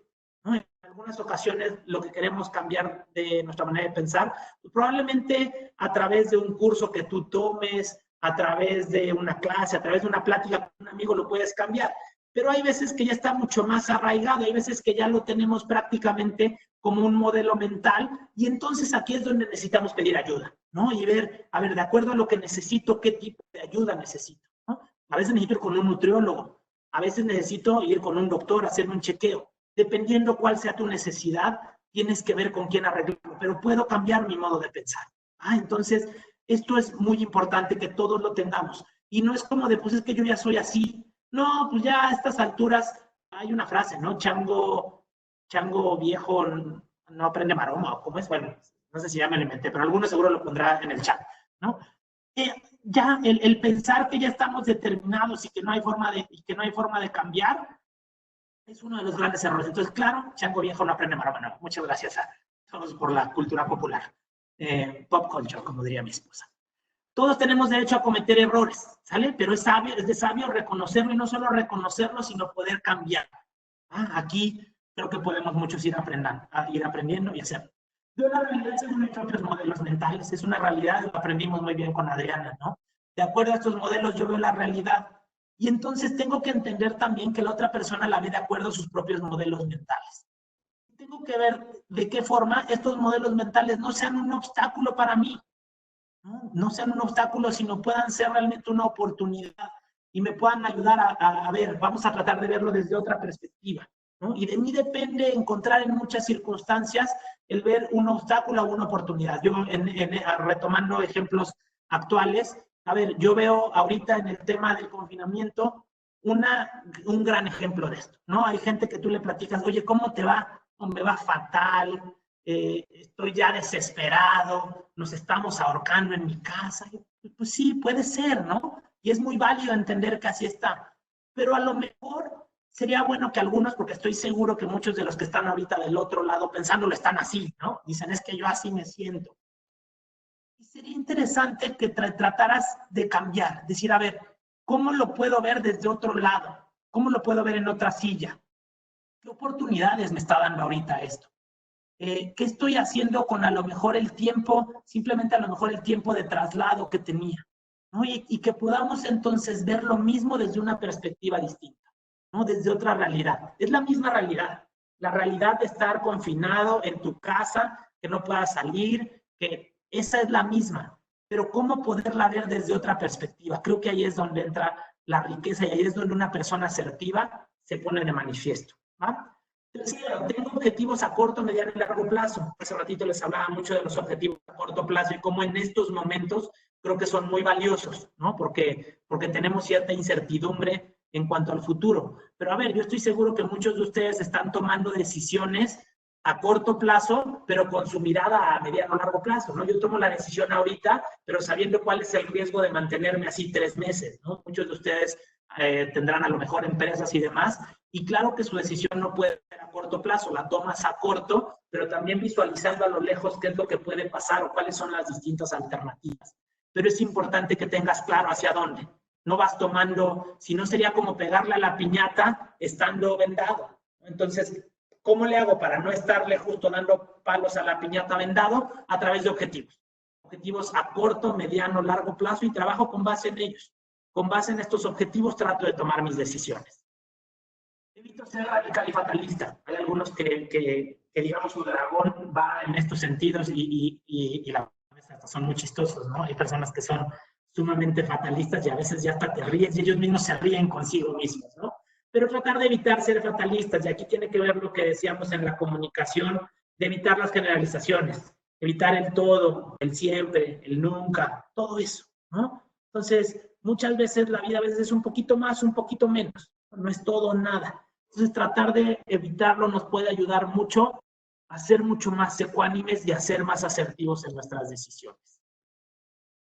¿no? En algunas ocasiones lo que queremos cambiar de nuestra manera de pensar, pues probablemente a través de un curso que tú tomes, a través de una clase, a través de una plática con un amigo lo puedes cambiar. Pero hay veces que ya está mucho más arraigado, hay veces que ya lo tenemos prácticamente como un modelo mental y entonces aquí es donde necesitamos pedir ayuda, ¿no? Y ver, a ver, de acuerdo a lo que necesito, qué tipo de ayuda necesito, ¿no? A veces necesito ir con un nutriólogo, a veces necesito ir con un doctor, hacerme un chequeo. Dependiendo cuál sea tu necesidad, tienes que ver con quién arreglarlo, pero puedo cambiar mi modo de pensar. Entonces, esto es muy importante que todos lo tengamos. Y no es como de, pues es que yo ya soy así. No, pues ya a estas alturas hay una frase, ¿no? Chango viejo no aprende maroma, o cómo es, bueno, no sé si ya me lo inventé, pero alguno seguro lo pondrá en el chat, ¿no? Ya el pensar que ya estamos determinados y que no hay forma de cambiar es uno de los grandes errores. Entonces, claro, chango viejo no aprende maroma, no. Muchas gracias a todos por la cultura popular. Pop culture, como diría mi esposa. Todos tenemos derecho a cometer errores, ¿sale? Pero es de sabio reconocerlo y no solo reconocerlo, sino poder cambiar. Aquí creo que podemos muchos ir aprendiendo y hacerlo. Yo la realidad según mis propios modelos mentales, es una realidad, lo aprendimos muy bien con Adriana, ¿no? De acuerdo a estos modelos yo veo la realidad y entonces tengo que entender también que la otra persona la ve de acuerdo a sus propios modelos mentales. Tengo que ver de qué forma estos modelos mentales no sean un obstáculo para mí, no sean un obstáculo, sino puedan ser realmente una oportunidad y me puedan ayudar a ver, vamos a tratar de verlo desde otra perspectiva, ¿no? Y de mí depende encontrar en muchas circunstancias el ver un obstáculo o una oportunidad. Yo, retomando ejemplos actuales, a ver, yo veo ahorita en el tema del confinamiento un gran ejemplo de esto, ¿no? Hay gente que tú le platicas, oye, ¿cómo te va? Oh, me va fatal, estoy ya desesperado, nos estamos ahorcando en mi casa. Pues sí, puede ser, ¿no? Y es muy válido entender que así está. Pero a lo mejor sería bueno que algunos, porque estoy seguro que muchos de los que están ahorita del otro lado pensándolo están así, ¿no? Dicen, es que yo así me siento. Y sería interesante que trataras de cambiar, decir, a ver, ¿cómo lo puedo ver desde otro lado? ¿Cómo lo puedo ver en otra silla? ¿Qué oportunidades me está dando ahorita esto? ¿Qué estoy haciendo con a lo mejor el tiempo, simplemente a lo mejor el tiempo de traslado que tenía? ¿No? Y que podamos entonces ver lo mismo desde una perspectiva distinta, ¿no? Desde otra realidad. Es la misma realidad. La realidad de estar confinado en tu casa, que no puedas salir, que esa es la misma. Pero ¿cómo poderla ver desde otra perspectiva? Creo que ahí es donde entra la riqueza y ahí es donde una persona asertiva se pone de manifiesto, ¿va? Tercero, tengo objetivos a corto, mediano y largo plazo. Hace ratito les hablaba mucho de los objetivos a corto plazo y cómo en estos momentos creo que son muy valiosos, ¿no? Porque tenemos cierta incertidumbre en cuanto al futuro. Pero a ver, yo estoy seguro que muchos de ustedes están tomando decisiones a corto plazo, pero con su mirada a mediano o largo plazo, ¿no? Yo tomo la decisión ahorita, pero sabiendo cuál es el riesgo de mantenerme así 3 meses, ¿no? Muchos de ustedes tendrán a lo mejor empresas y demás, y claro que su decisión no puede ser a corto plazo, la tomas a corto, pero también visualizando a lo lejos qué es lo que puede pasar o cuáles son las distintas alternativas. Pero es importante que tengas claro hacia dónde. No vas tomando, si no sería como pegarle a la piñata estando vendado. Entonces, ¿cómo le hago para no estarle justo dando palos a la piñata vendado? A través de objetivos. Objetivos a corto, mediano, largo plazo y trabajo con base en ellos. Con base en estos objetivos trato de tomar mis decisiones. Evito ser radical y fatalista. Hay algunos que digamos, su dragón va en estos sentidos y la hasta son muy chistosos, ¿no? Hay personas que son sumamente fatalistas y a veces ya hasta te ríes y ellos mismos se ríen consigo mismos, ¿no? Pero tratar de evitar ser fatalistas, y aquí tiene que ver lo que decíamos en la comunicación, de evitar las generalizaciones, evitar el todo, el siempre, el nunca, todo eso, ¿no? Entonces, muchas veces la vida a veces es un poquito más, un poquito menos, no es todo nada. Entonces, tratar de evitarlo nos puede ayudar mucho a ser mucho más ecuánimes y a ser más asertivos en nuestras decisiones.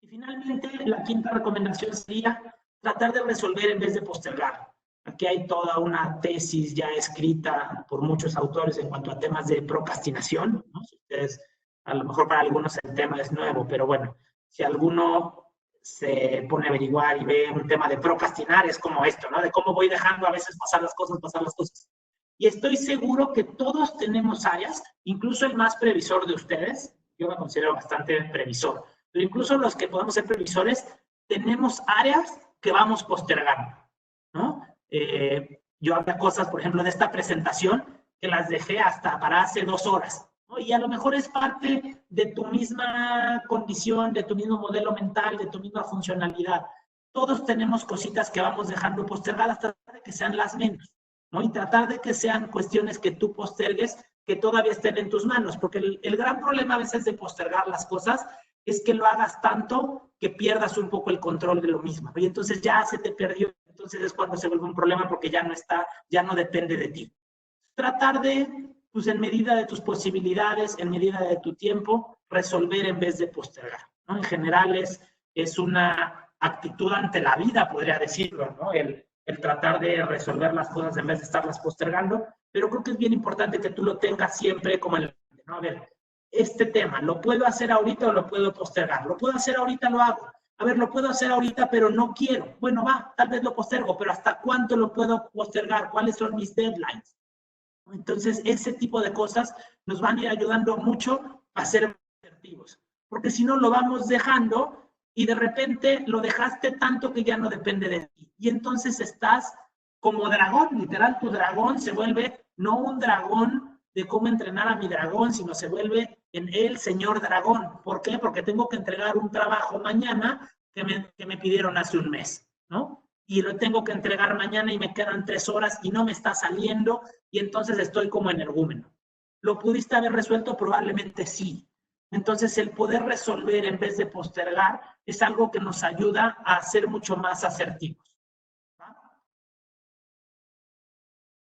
Y finalmente, la quinta recomendación sería tratar de resolver en vez de postergar. Aquí hay toda una tesis ya escrita por muchos autores en cuanto a temas de procrastinación, ¿no? Si ustedes, a lo mejor para algunos el tema es nuevo, pero bueno, si alguno se pone a averiguar y ve un tema de procrastinar, es como esto, ¿no? De cómo voy dejando a veces pasar las cosas. Y estoy seguro que todos tenemos áreas, incluso el más previsor de ustedes, yo me considero bastante previsor, pero incluso los que podemos ser previsores, tenemos áreas que vamos postergando, ¿no? Yo había cosas, por ejemplo, de esta presentación, que las dejé hasta para hace 2 horas, ¿no? Y a lo mejor es parte de tu misma condición, de tu mismo modelo mental, de tu misma funcionalidad. Todos tenemos cositas que vamos dejando postergadas hasta que sean las menos, ¿no? Y tratar de que sean cuestiones que tú postergues, que todavía estén en tus manos, porque el gran problema a veces de postergar las cosas es que lo hagas tanto que pierdas un poco el control de lo mismo, y entonces ya se te perdió, entonces es cuando se vuelve un problema porque ya no está, ya no depende de ti. Tratar de, pues en medida de tus posibilidades, en medida de tu tiempo, resolver en vez de postergar, ¿no? En general es una actitud ante la vida, podría decirlo, ¿no? El tratar de resolver las cosas en vez de estarlas postergando, pero creo que es bien importante que tú lo tengas siempre como el, ¿no? A ver, este tema, ¿lo puedo hacer ahorita o lo puedo postergar? ¿Lo puedo hacer ahorita? Lo hago. A ver, lo puedo hacer ahorita, pero no quiero. Bueno, va, tal vez lo postergo, pero ¿hasta cuánto lo puedo postergar? ¿Cuáles son mis deadlines? Entonces, ese tipo de cosas nos van a ir ayudando mucho a ser asertivos, porque si no lo vamos dejando y de repente lo dejaste tanto que ya no depende de ti. Y entonces estás como dragón, literal, tu dragón se vuelve no un dragón de cómo entrenar a mi dragón, sino se vuelve en el señor dragón. ¿Por qué? Porque tengo que entregar un trabajo mañana que me pidieron hace un mes, ¿no? Y lo tengo que entregar mañana y me quedan 3 horas y no me está saliendo y entonces estoy como energúmeno. ¿Lo pudiste haber resuelto? Probablemente sí. Entonces, el poder resolver en vez de postergar es algo que nos ayuda a ser mucho más asertivos.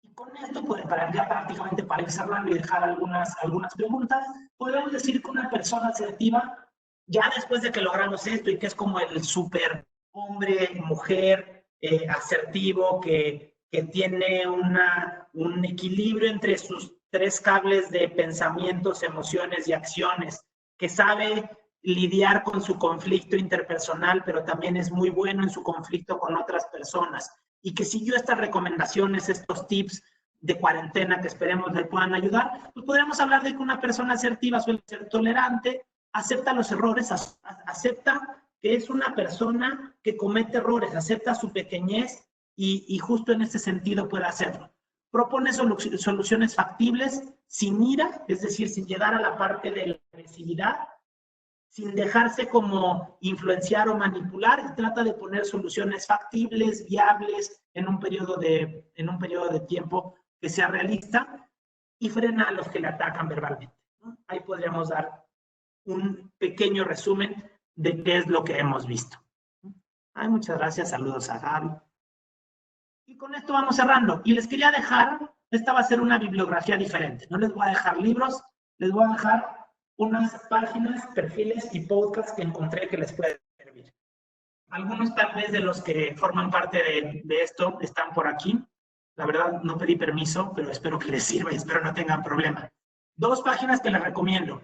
Y con esto, pues, ya prácticamente para ir cerrando y dejar algunas preguntas, podemos decir que una persona asertiva, ya después de que logramos esto y que es como el super hombre, mujer asertivo, que tiene un equilibrio entre sus 3 cables de pensamientos, emociones y acciones, que sabe lidiar con su conflicto interpersonal, pero también es muy bueno en su conflicto con otras personas, y que siguió estas recomendaciones, estos tips de cuarentena que esperemos le puedan ayudar, pues podríamos hablar de que una persona asertiva suele ser tolerante, acepta los errores, acepta que es una persona que comete errores, acepta su pequeñez y justo en ese sentido puede hacerlo. Propone soluciones factibles sin ira, es decir, sin llegar a la parte de la agresividad, sin dejarse como influenciar o manipular, y trata de poner soluciones factibles, viables, en un periodo de tiempo que sea realista, y frena a los que le atacan verbalmente, ¿no? Ahí podríamos dar un pequeño resumen de qué es lo que hemos visto. Ay, muchas gracias, saludos a Gaby. Y con esto vamos cerrando. Y les quería dejar, esta va a ser una bibliografía diferente. No les voy a dejar libros, les voy a dejar unas páginas, perfiles y podcasts que encontré que les pueden servir. Algunos tal vez de los que forman parte de esto están por aquí. La verdad no pedí permiso, pero espero que les sirva y espero no tengan problema. 2 páginas que les recomiendo.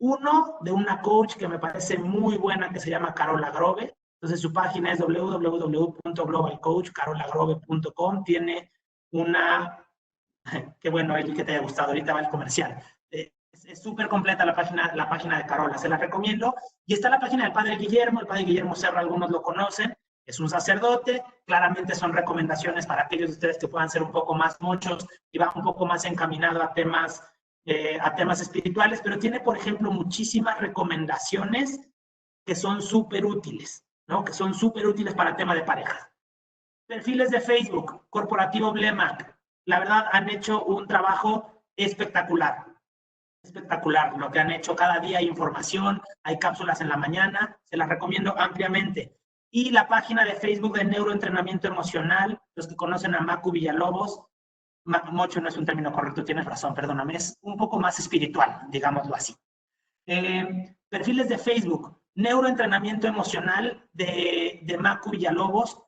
Uno de una coach que me parece muy buena, que se llama Carola Grove. Entonces su página es www.globalcoachcarolagrove.com. Tiene una... Qué bueno, Eli, que te haya gustado. Ahorita va el comercial. Es súper completa la página de Carola, se la recomiendo. Y está la página del padre Guillermo. El padre Guillermo Serra, algunos lo conocen. es un sacerdote, claramente son recomendaciones para aquellos de ustedes que puedan ser un poco más muchos y va un poco más encaminado a temas espirituales, pero tiene, por ejemplo, muchísimas recomendaciones que son súper útiles, ¿no? Que son súper útiles para el tema de pareja. Perfiles de Facebook, Corporativo Blemac, la verdad han hecho un trabajo espectacular. Espectacular lo que han hecho. Cada día hay información, hay cápsulas en la mañana, se las recomiendo ampliamente. Y la página de Facebook de Neuroentrenamiento Emocional, los que conocen a Macu Villalobos, Mocho no es un término correcto, tienes razón, perdóname, es un poco más espiritual, digámoslo así. Perfiles de Facebook, Neuroentrenamiento Emocional de Macu Villalobos,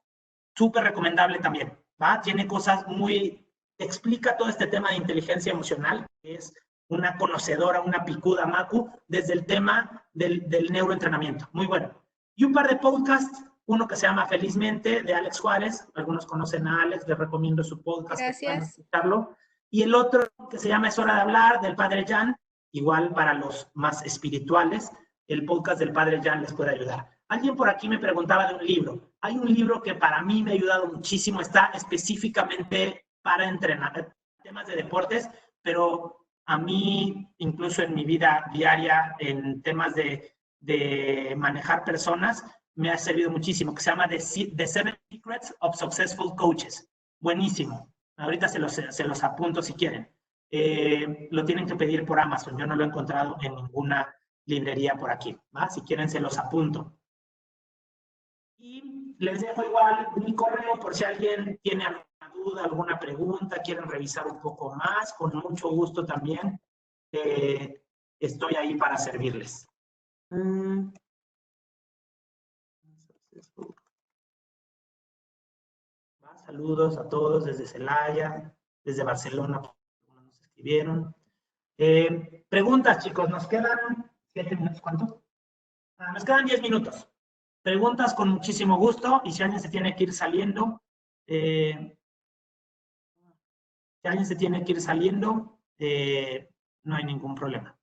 súper recomendable también, ¿va? Tiene cosas muy, explica todo este tema de inteligencia emocional, que es una conocedora, una picuda Macu, desde el tema del neuroentrenamiento, muy bueno. Y un par de podcasts, uno que se llama Felizmente, de Alex Juárez, algunos conocen a Alex, les recomiendo su podcast.
Gracias.
Que escucharlo. Y el otro que se llama Es Hora de Hablar, del Padre Jan, igual para los más espirituales, el podcast del Padre Jan les puede ayudar. Alguien por aquí me preguntaba de un libro. Hay un libro que para mí me ha ayudado muchísimo, está específicamente para entrenar temas de deportes, pero a mí, incluso en mi vida diaria, en temas de manejar personas, me ha servido muchísimo, que se llama The 7 Secrets of Successful Coaches. Buenísimo. Ahorita se los apunto si quieren. Lo tienen que pedir por Amazon. Yo no lo he encontrado en ninguna librería por aquí, ¿va? Si quieren se los apunto. Y les dejo igual mi correo por si alguien tiene alguna duda, alguna pregunta, quieren revisar un poco más, con mucho gusto también estoy ahí para servirles. Saludos a todos desde Celaya, desde Barcelona, nos escribieron. Preguntas, chicos, nos quedan 7 minutos, ¿cuánto? Nos quedan 10 minutos. Preguntas con muchísimo gusto, y si alguien se tiene que ir saliendo, no hay ningún problema.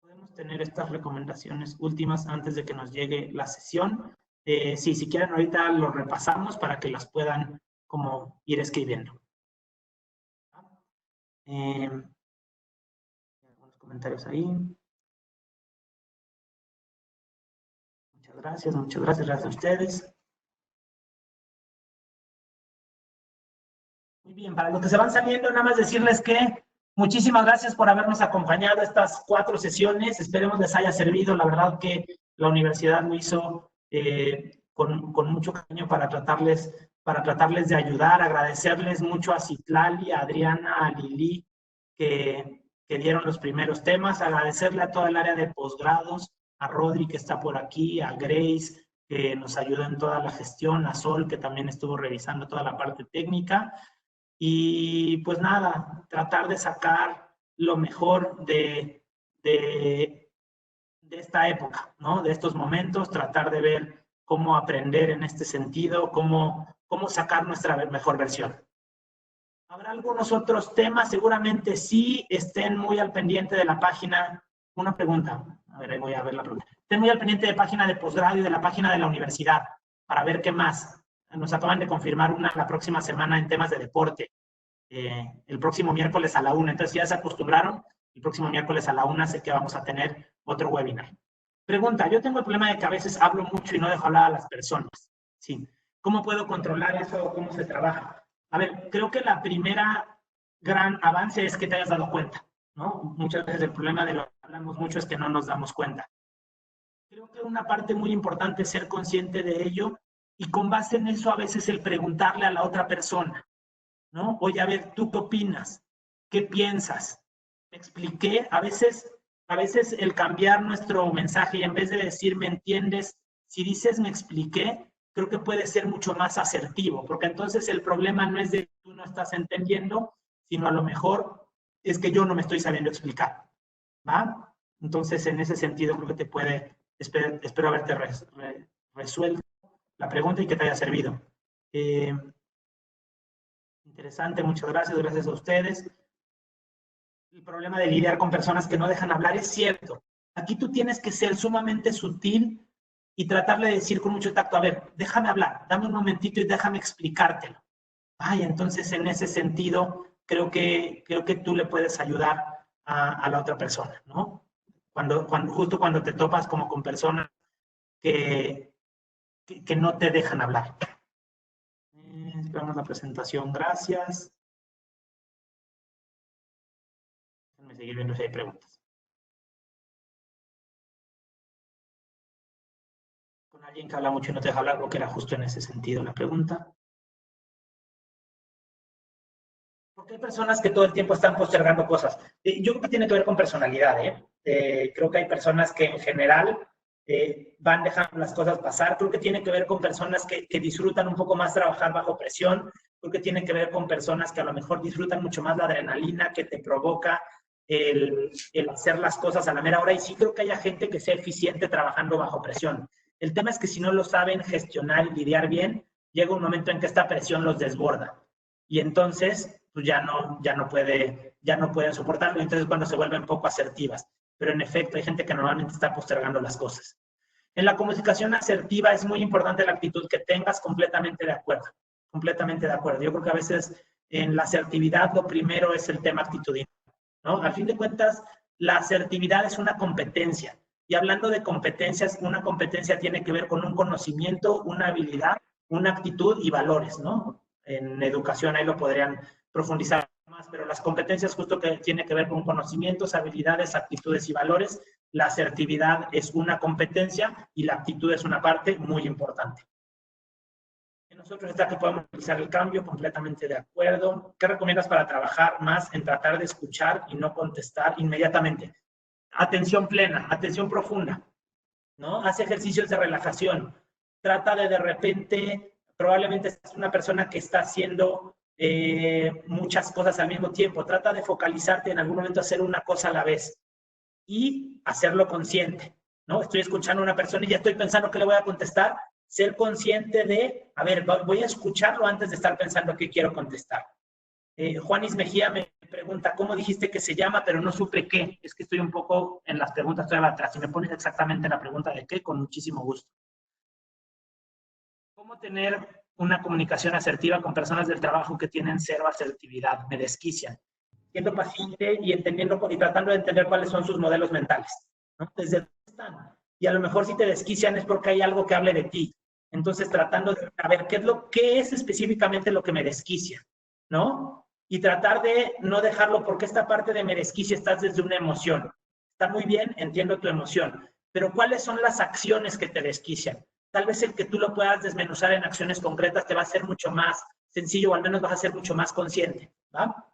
Podemos tener estas recomendaciones últimas antes de que nos llegue la sesión. Sí, si quieren ahorita lo repasamos para que las puedan como ir escribiendo. Algunos comentarios ahí. Muchas gracias a ustedes. Muy bien, para los que se van saliendo, nada más decirles que muchísimas gracias por habernos acompañado estas 4 sesiones. Esperemos les haya servido. La verdad que la universidad lo hizo con mucho cariño para tratarles de ayudar. Agradecerles mucho a Citlali, a Adriana, a Lili, que dieron los primeros temas. Agradecerle a toda el área de posgrados, a Rodri, que está por aquí, a Grace, que nos ayudó en toda la gestión, a Sol, que también estuvo revisando toda la parte técnica. Y pues nada, tratar de sacar lo mejor de esta época, ¿no? De estos momentos, tratar de ver cómo aprender en este sentido, cómo sacar nuestra mejor versión. ¿Habrá algunos otros temas? Seguramente sí, estén muy al pendiente de la página. Una pregunta, a ver, ahí voy a ver la pregunta. Estén muy al pendiente de la página de posgrado y de la página de la universidad para ver qué más. Nos acaban de confirmar una la próxima semana en temas de deporte. El próximo miércoles a la 1. Entonces ya se acostumbraron. El próximo miércoles a la 1 sé que vamos a tener otro webinar. Pregunta, yo tengo el problema de que a veces hablo mucho y no dejo hablar a las personas. Sí. ¿Cómo puedo controlar eso? ¿Cómo se trabaja? A ver, creo que la primera gran avance es que te hayas dado cuenta, ¿no? Muchas veces el problema de lo que hablamos mucho es que no nos damos cuenta. Creo que una parte muy importante es ser consciente de ello y con base en eso a veces el preguntarle a la otra persona, ¿no? Oye, a ver, ¿tú qué opinas? ¿Qué piensas? ¿Me expliqué? A veces el cambiar nuestro mensaje y en vez de decir ¿me entiendes? Si dices ¿me expliqué? Creo que puede ser mucho más asertivo, porque entonces el problema no es de que tú no estás entendiendo, sino a lo mejor es que yo no me estoy sabiendo explicar, ¿va? Entonces, en ese sentido, creo que te puede, espero haberte resuelto la pregunta y que te haya servido. Interesante, muchas gracias a ustedes. El problema de lidiar con personas que no dejan hablar es cierto. Aquí tú tienes que ser sumamente sutil y tratarle de decir con mucho tacto, a ver, déjame hablar, dame un momentito y déjame explicártelo. Ay, entonces en ese sentido, creo que tú le puedes ayudar a la otra persona, ¿no? Justo cuando te topas como con personas que no te dejan hablar. Esperamos la presentación, gracias. Déjenme seguir viendo si hay preguntas. Con alguien que habla mucho y no te deja hablar, porque era justo en ese sentido la pregunta. Porque hay personas que todo el tiempo están postergando cosas. Yo creo que tiene que ver con personalidad, creo que hay personas que en general van dejando las cosas pasar. Creo que tiene que ver con personas que disfrutan un poco más trabajar bajo presión. Creo que tiene que ver con personas que a lo mejor disfrutan mucho más la adrenalina que te provoca el hacer las cosas a la mera hora. Y sí creo que haya gente que sea eficiente trabajando bajo presión. El tema es que si no lo saben gestionar y lidiar bien, llega un momento en que esta presión los desborda. Y entonces pues ya no pueden soportarlo, y entonces cuando se vuelven poco asertivas. Pero en efecto, hay gente que normalmente está postergando las cosas. En la comunicación asertiva es muy importante la actitud que tengas, completamente de acuerdo. Completamente de acuerdo. Yo creo que a veces en la asertividad lo primero es el tema actitudinal, ¿no? A fin de cuentas, la asertividad es una competencia. Y hablando de competencias, una competencia tiene que ver con un conocimiento, una habilidad, una actitud y valores, ¿no? En educación ahí lo podrían profundizar más, pero las competencias justo que tiene que ver con conocimientos, habilidades, actitudes y valores. La asertividad es una competencia y la actitud es una parte muy importante. En nosotros está que podemos realizar el cambio, completamente de acuerdo. ¿Qué recomiendas para trabajar más en tratar de escuchar y no contestar inmediatamente? Atención plena, atención profunda, ¿no? Haz ejercicios de relajación. Trata de repente, probablemente es una persona que está haciendo muchas cosas al mismo tiempo. Trata de focalizarte en algún momento, hacer una cosa a la vez y hacerlo consciente, ¿no? Estoy escuchando a una persona y ya estoy pensando qué le voy a contestar. Ser consciente de, a ver, voy a escucharlo antes de estar pensando qué quiero contestar. Juanis Mejía me pregunta, ¿cómo dijiste que se llama? Pero no supe qué. Es que estoy un poco en las preguntas, estoy atrás. Si me pones exactamente la pregunta de qué, con muchísimo gusto. ¿Cómo tener una comunicación asertiva con personas del trabajo que tienen cero asertividad? Me desquician. Siendo paciente y entendiendo y tratando de entender cuáles son sus modelos mentales, ¿no? Desde dónde están. Y a lo mejor si te desquician es porque hay algo que hable de ti. Entonces, tratando de saber qué es específicamente lo que me desquicia, ¿no? Y tratar de no dejarlo porque esta parte de me desquicia estás desde una emoción. Está muy bien, entiendo tu emoción, pero ¿cuáles son las acciones que te desquician? Tal vez el que tú lo puedas desmenuzar en acciones concretas te va a ser mucho más sencillo, o al menos vas a ser mucho más consciente, ¿va?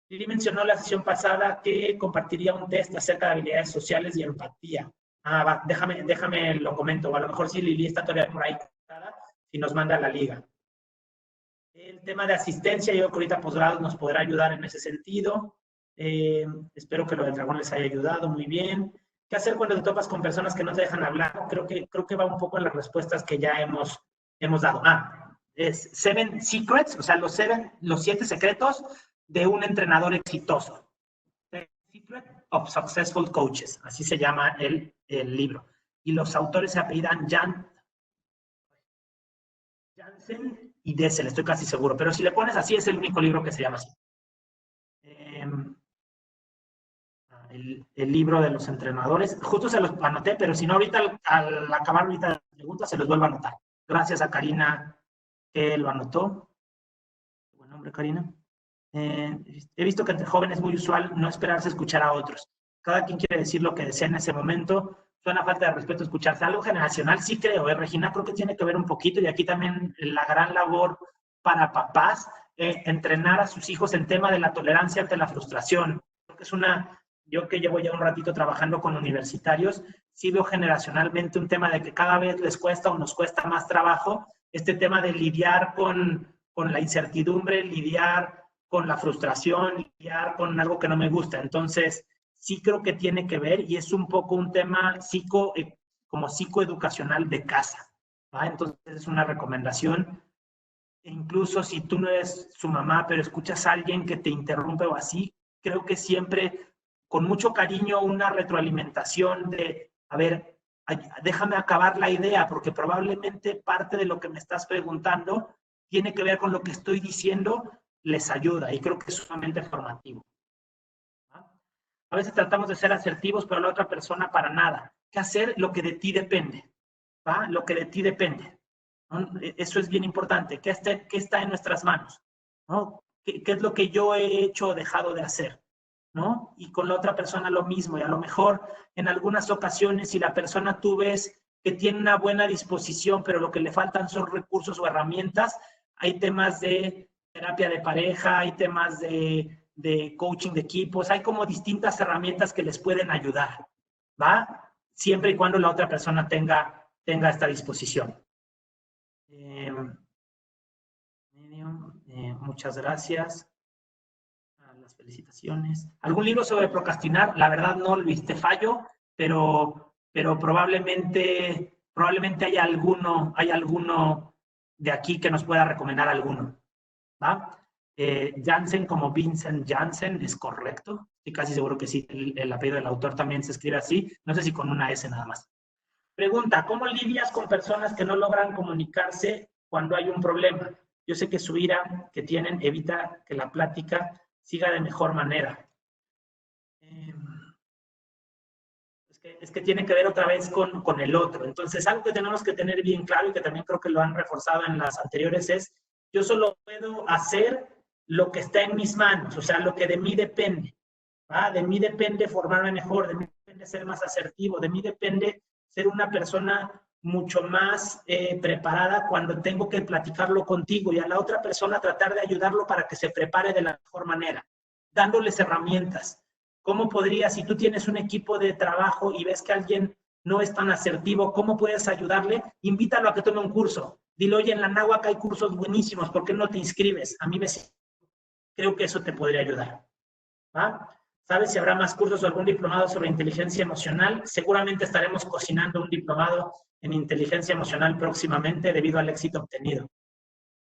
Lili mencionó la sesión pasada que compartiría un test acerca de habilidades sociales y empatía. Va, déjame lo comento, o a lo mejor si Lili está todavía por ahí, si nos manda la liga. El tema de asistencia, yo creo que ahorita posgrado nos podrá ayudar en ese sentido. Espero que lo del dragón les haya ayudado muy bien. ¿Qué hacer cuando te topas con personas que no te dejan hablar? Creo que va un poco en las respuestas que ya hemos dado. Es 7 Secrets, o sea, los 7 secretos de un entrenador exitoso. The Secret of Successful Coaches, así se llama el libro. Y los autores se apellidan Jansen y Dessel, estoy casi seguro. Pero si le pones así, es el único libro que se llama así. El libro de los entrenadores. Justo se los anoté, pero si no, ahorita al acabar ahorita la pregunta se los vuelvo a anotar. Gracias a Karina que lo anotó. Buen nombre, Karina. He visto que entre jóvenes es muy usual no esperarse a escuchar a otros. Cada quien quiere decir lo que desea en ese momento. Suena falta de respeto escucharse. Algo generacional, sí creo, Regina, creo que tiene que ver un poquito, y aquí también la gran labor para papás, entrenar a sus hijos en tema de la tolerancia ante la frustración. Creo que es yo que llevo ya un ratito trabajando con universitarios, sí veo generacionalmente un tema de que cada vez les cuesta o nos cuesta más trabajo este tema de lidiar con la incertidumbre, lidiar con la frustración, lidiar con algo que no me gusta. Entonces, sí creo que tiene que ver, y es un poco un tema como psicoeducacional de casa, ¿va? Entonces, es una recomendación. Incluso si tú no eres su mamá, pero escuchas a alguien que te interrumpe o así, creo que siempre con mucho cariño una retroalimentación de, a ver, déjame acabar la idea, porque probablemente parte de lo que me estás preguntando tiene que ver con lo que estoy diciendo, les ayuda, y creo que es sumamente formativo. A veces tratamos de ser asertivos, pero a la otra persona para nada. ¿Qué hacer? Lo que de ti depende. ¿Va? Lo que de ti depende. ¿No? Eso es bien importante. ¿Qué está en nuestras manos? ¿No? ¿Qué es lo que yo he hecho o dejado de hacer? ¿No? Y con la otra persona lo mismo. Y a lo mejor en algunas ocasiones, si la persona tú ves que tiene una buena disposición, pero lo que le faltan son recursos o herramientas, hay temas de terapia de pareja, hay temas de coaching de equipos, hay como distintas herramientas que les pueden ayudar, ¿va? Siempre y cuando la otra persona tenga esta disposición. Muchas gracias. Las felicitaciones. ¿Algún libro sobre procrastinar? La verdad no, Luis, te fallo, pero probablemente hay alguno de aquí que nos pueda recomendar alguno, ¿va? Janssen como Vincent Janssen, ¿es correcto? Estoy casi seguro que sí, el apellido del autor también se escribe así, no sé si con una S nada más. Pregunta, ¿cómo lidias con personas que no logran comunicarse cuando hay un problema? Yo sé que su ira que tienen evita que la plática siga de mejor manera. Es que tiene que ver otra vez con el otro. Entonces, algo que tenemos que tener bien claro y que también creo que lo han reforzado en las anteriores es, yo solo puedo hacer lo que está en mis manos, o sea, lo que de mí depende. ¿Va? De mí depende formarme mejor, de mí depende ser más asertivo, de mí depende ser una persona mucho más preparada cuando tengo que platicarlo contigo y a la otra persona tratar de ayudarlo para que se prepare de la mejor manera, dándoles herramientas. ¿Cómo podrías, si tú tienes un equipo de trabajo y ves que alguien no es tan asertivo, cómo puedes ayudarle? Invítalo a que tome un curso. Dile, oye, en la Náhuac hay cursos buenísimos, ¿por qué no te inscribes? A mí me creo que eso te podría ayudar. ¿Va? ¿Sabes si habrá más cursos o algún diplomado sobre inteligencia emocional? Seguramente estaremos cocinando un diplomado en inteligencia emocional próximamente debido al éxito obtenido.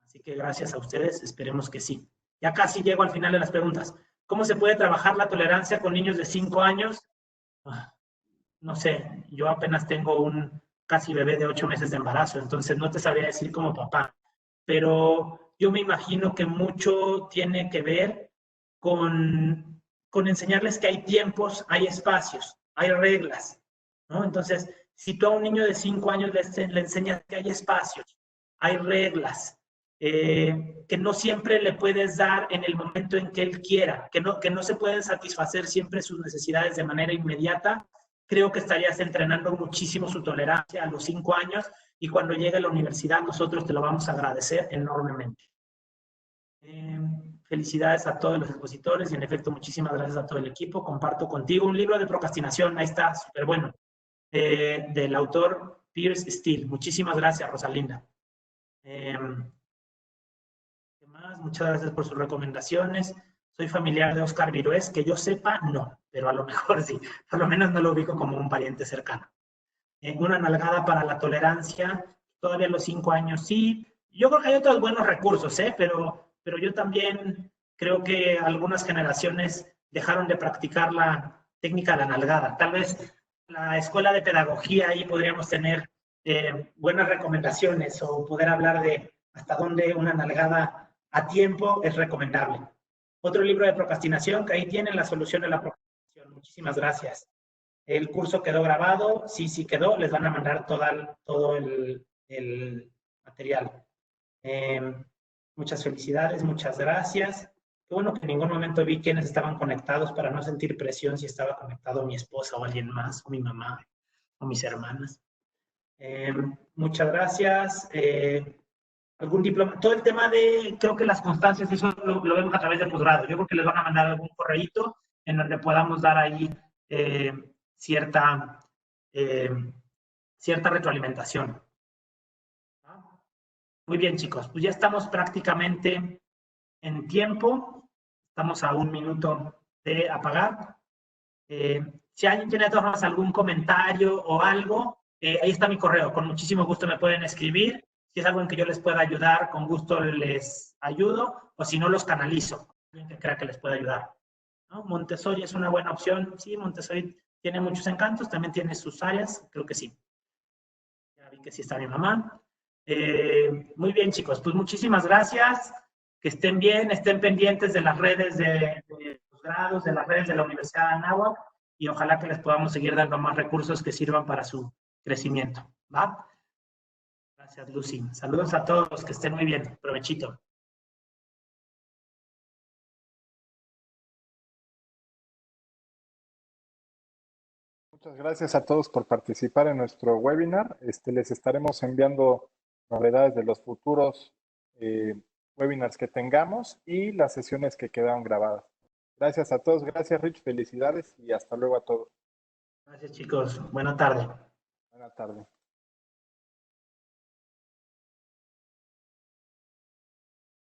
Así que gracias a ustedes, esperemos que sí. Ya casi llego al final de las preguntas. ¿Cómo se puede trabajar la tolerancia con niños de 5 años? No sé, yo apenas tengo un casi bebé de 8 meses de embarazo, entonces no te sabría decir como papá, pero yo me imagino que mucho tiene que ver con enseñarles que hay tiempos, hay espacios, hay reglas, ¿no? Entonces, si tú a un niño de 5 años le enseñas que hay espacios, hay reglas, que no siempre le puedes dar en el momento en que él quiera, que no se pueden satisfacer siempre sus necesidades de manera inmediata, creo que estarías entrenando muchísimo su tolerancia a los 5 años y cuando llegue a la universidad nosotros te lo vamos a agradecer enormemente. Felicidades a todos los expositores y en efecto muchísimas gracias a todo el equipo. Comparto contigo un libro de procrastinación, ahí está, súper bueno, del autor Pierce Steele. Muchísimas gracias, Rosalinda. ¿Qué más? Muchas gracias por sus recomendaciones. Soy familiar de Oscar Virués, que yo sepa, no, pero a lo mejor sí. Por lo menos no lo ubico como un pariente cercano. Una nalgada para la tolerancia, todavía a los 5 años sí. Yo creo que hay otros buenos recursos, pero yo también creo que algunas generaciones dejaron de practicar la técnica de la nalgada. Tal vez la escuela de pedagogía ahí podríamos tener buenas recomendaciones o poder hablar de hasta dónde una nalgada a tiempo es recomendable. Otro libro de procrastinación que ahí tienen la solución de la procrastinación. Muchísimas gracias. El curso quedó grabado, sí quedó, les van a mandar todo el material. Muchas felicidades, muchas gracias. Qué bueno que en ningún momento vi quiénes estaban conectados para no sentir presión si estaba conectado mi esposa o alguien más, o mi mamá, o mis hermanas. Muchas gracias. Algún diploma, todo el tema de, creo que las constancias, eso lo vemos a través de posgrado. Yo creo que les van a mandar algún correíto en donde podamos dar ahí cierta retroalimentación. Muy bien, chicos, pues ya estamos prácticamente en tiempo. Estamos a 1 minuto de apagar. Si alguien tiene todas algún comentario o algo, ahí está mi correo. Con muchísimo gusto me pueden escribir. Si es algo en que yo les pueda ayudar, con gusto les ayudo. O si no, los canalizo. Alguien que crea que les pueda ayudar. ¿no? Montessori es una buena opción. Sí, Montessori tiene muchos encantos, también tiene sus áreas, creo que sí. Ya vi que sí está mi mamá. Muy bien, chicos, pues muchísimas gracias. Que estén bien, estén pendientes de las redes de los grados, de las redes de la Universidad de Anáhuac y ojalá que les podamos seguir dando más recursos que sirvan para su crecimiento. ¿Va? Gracias, Lucy. Saludos a todos, que estén muy bien. Provechito.
Muchas gracias a todos por participar en nuestro webinar. Les estaremos enviando novedades de los futuros webinars que tengamos y las sesiones que quedaron grabadas. Gracias a todos. Gracias, Rich. Felicidades y hasta luego a todos.
Gracias, chicos. Buena tarde.
Buena tarde.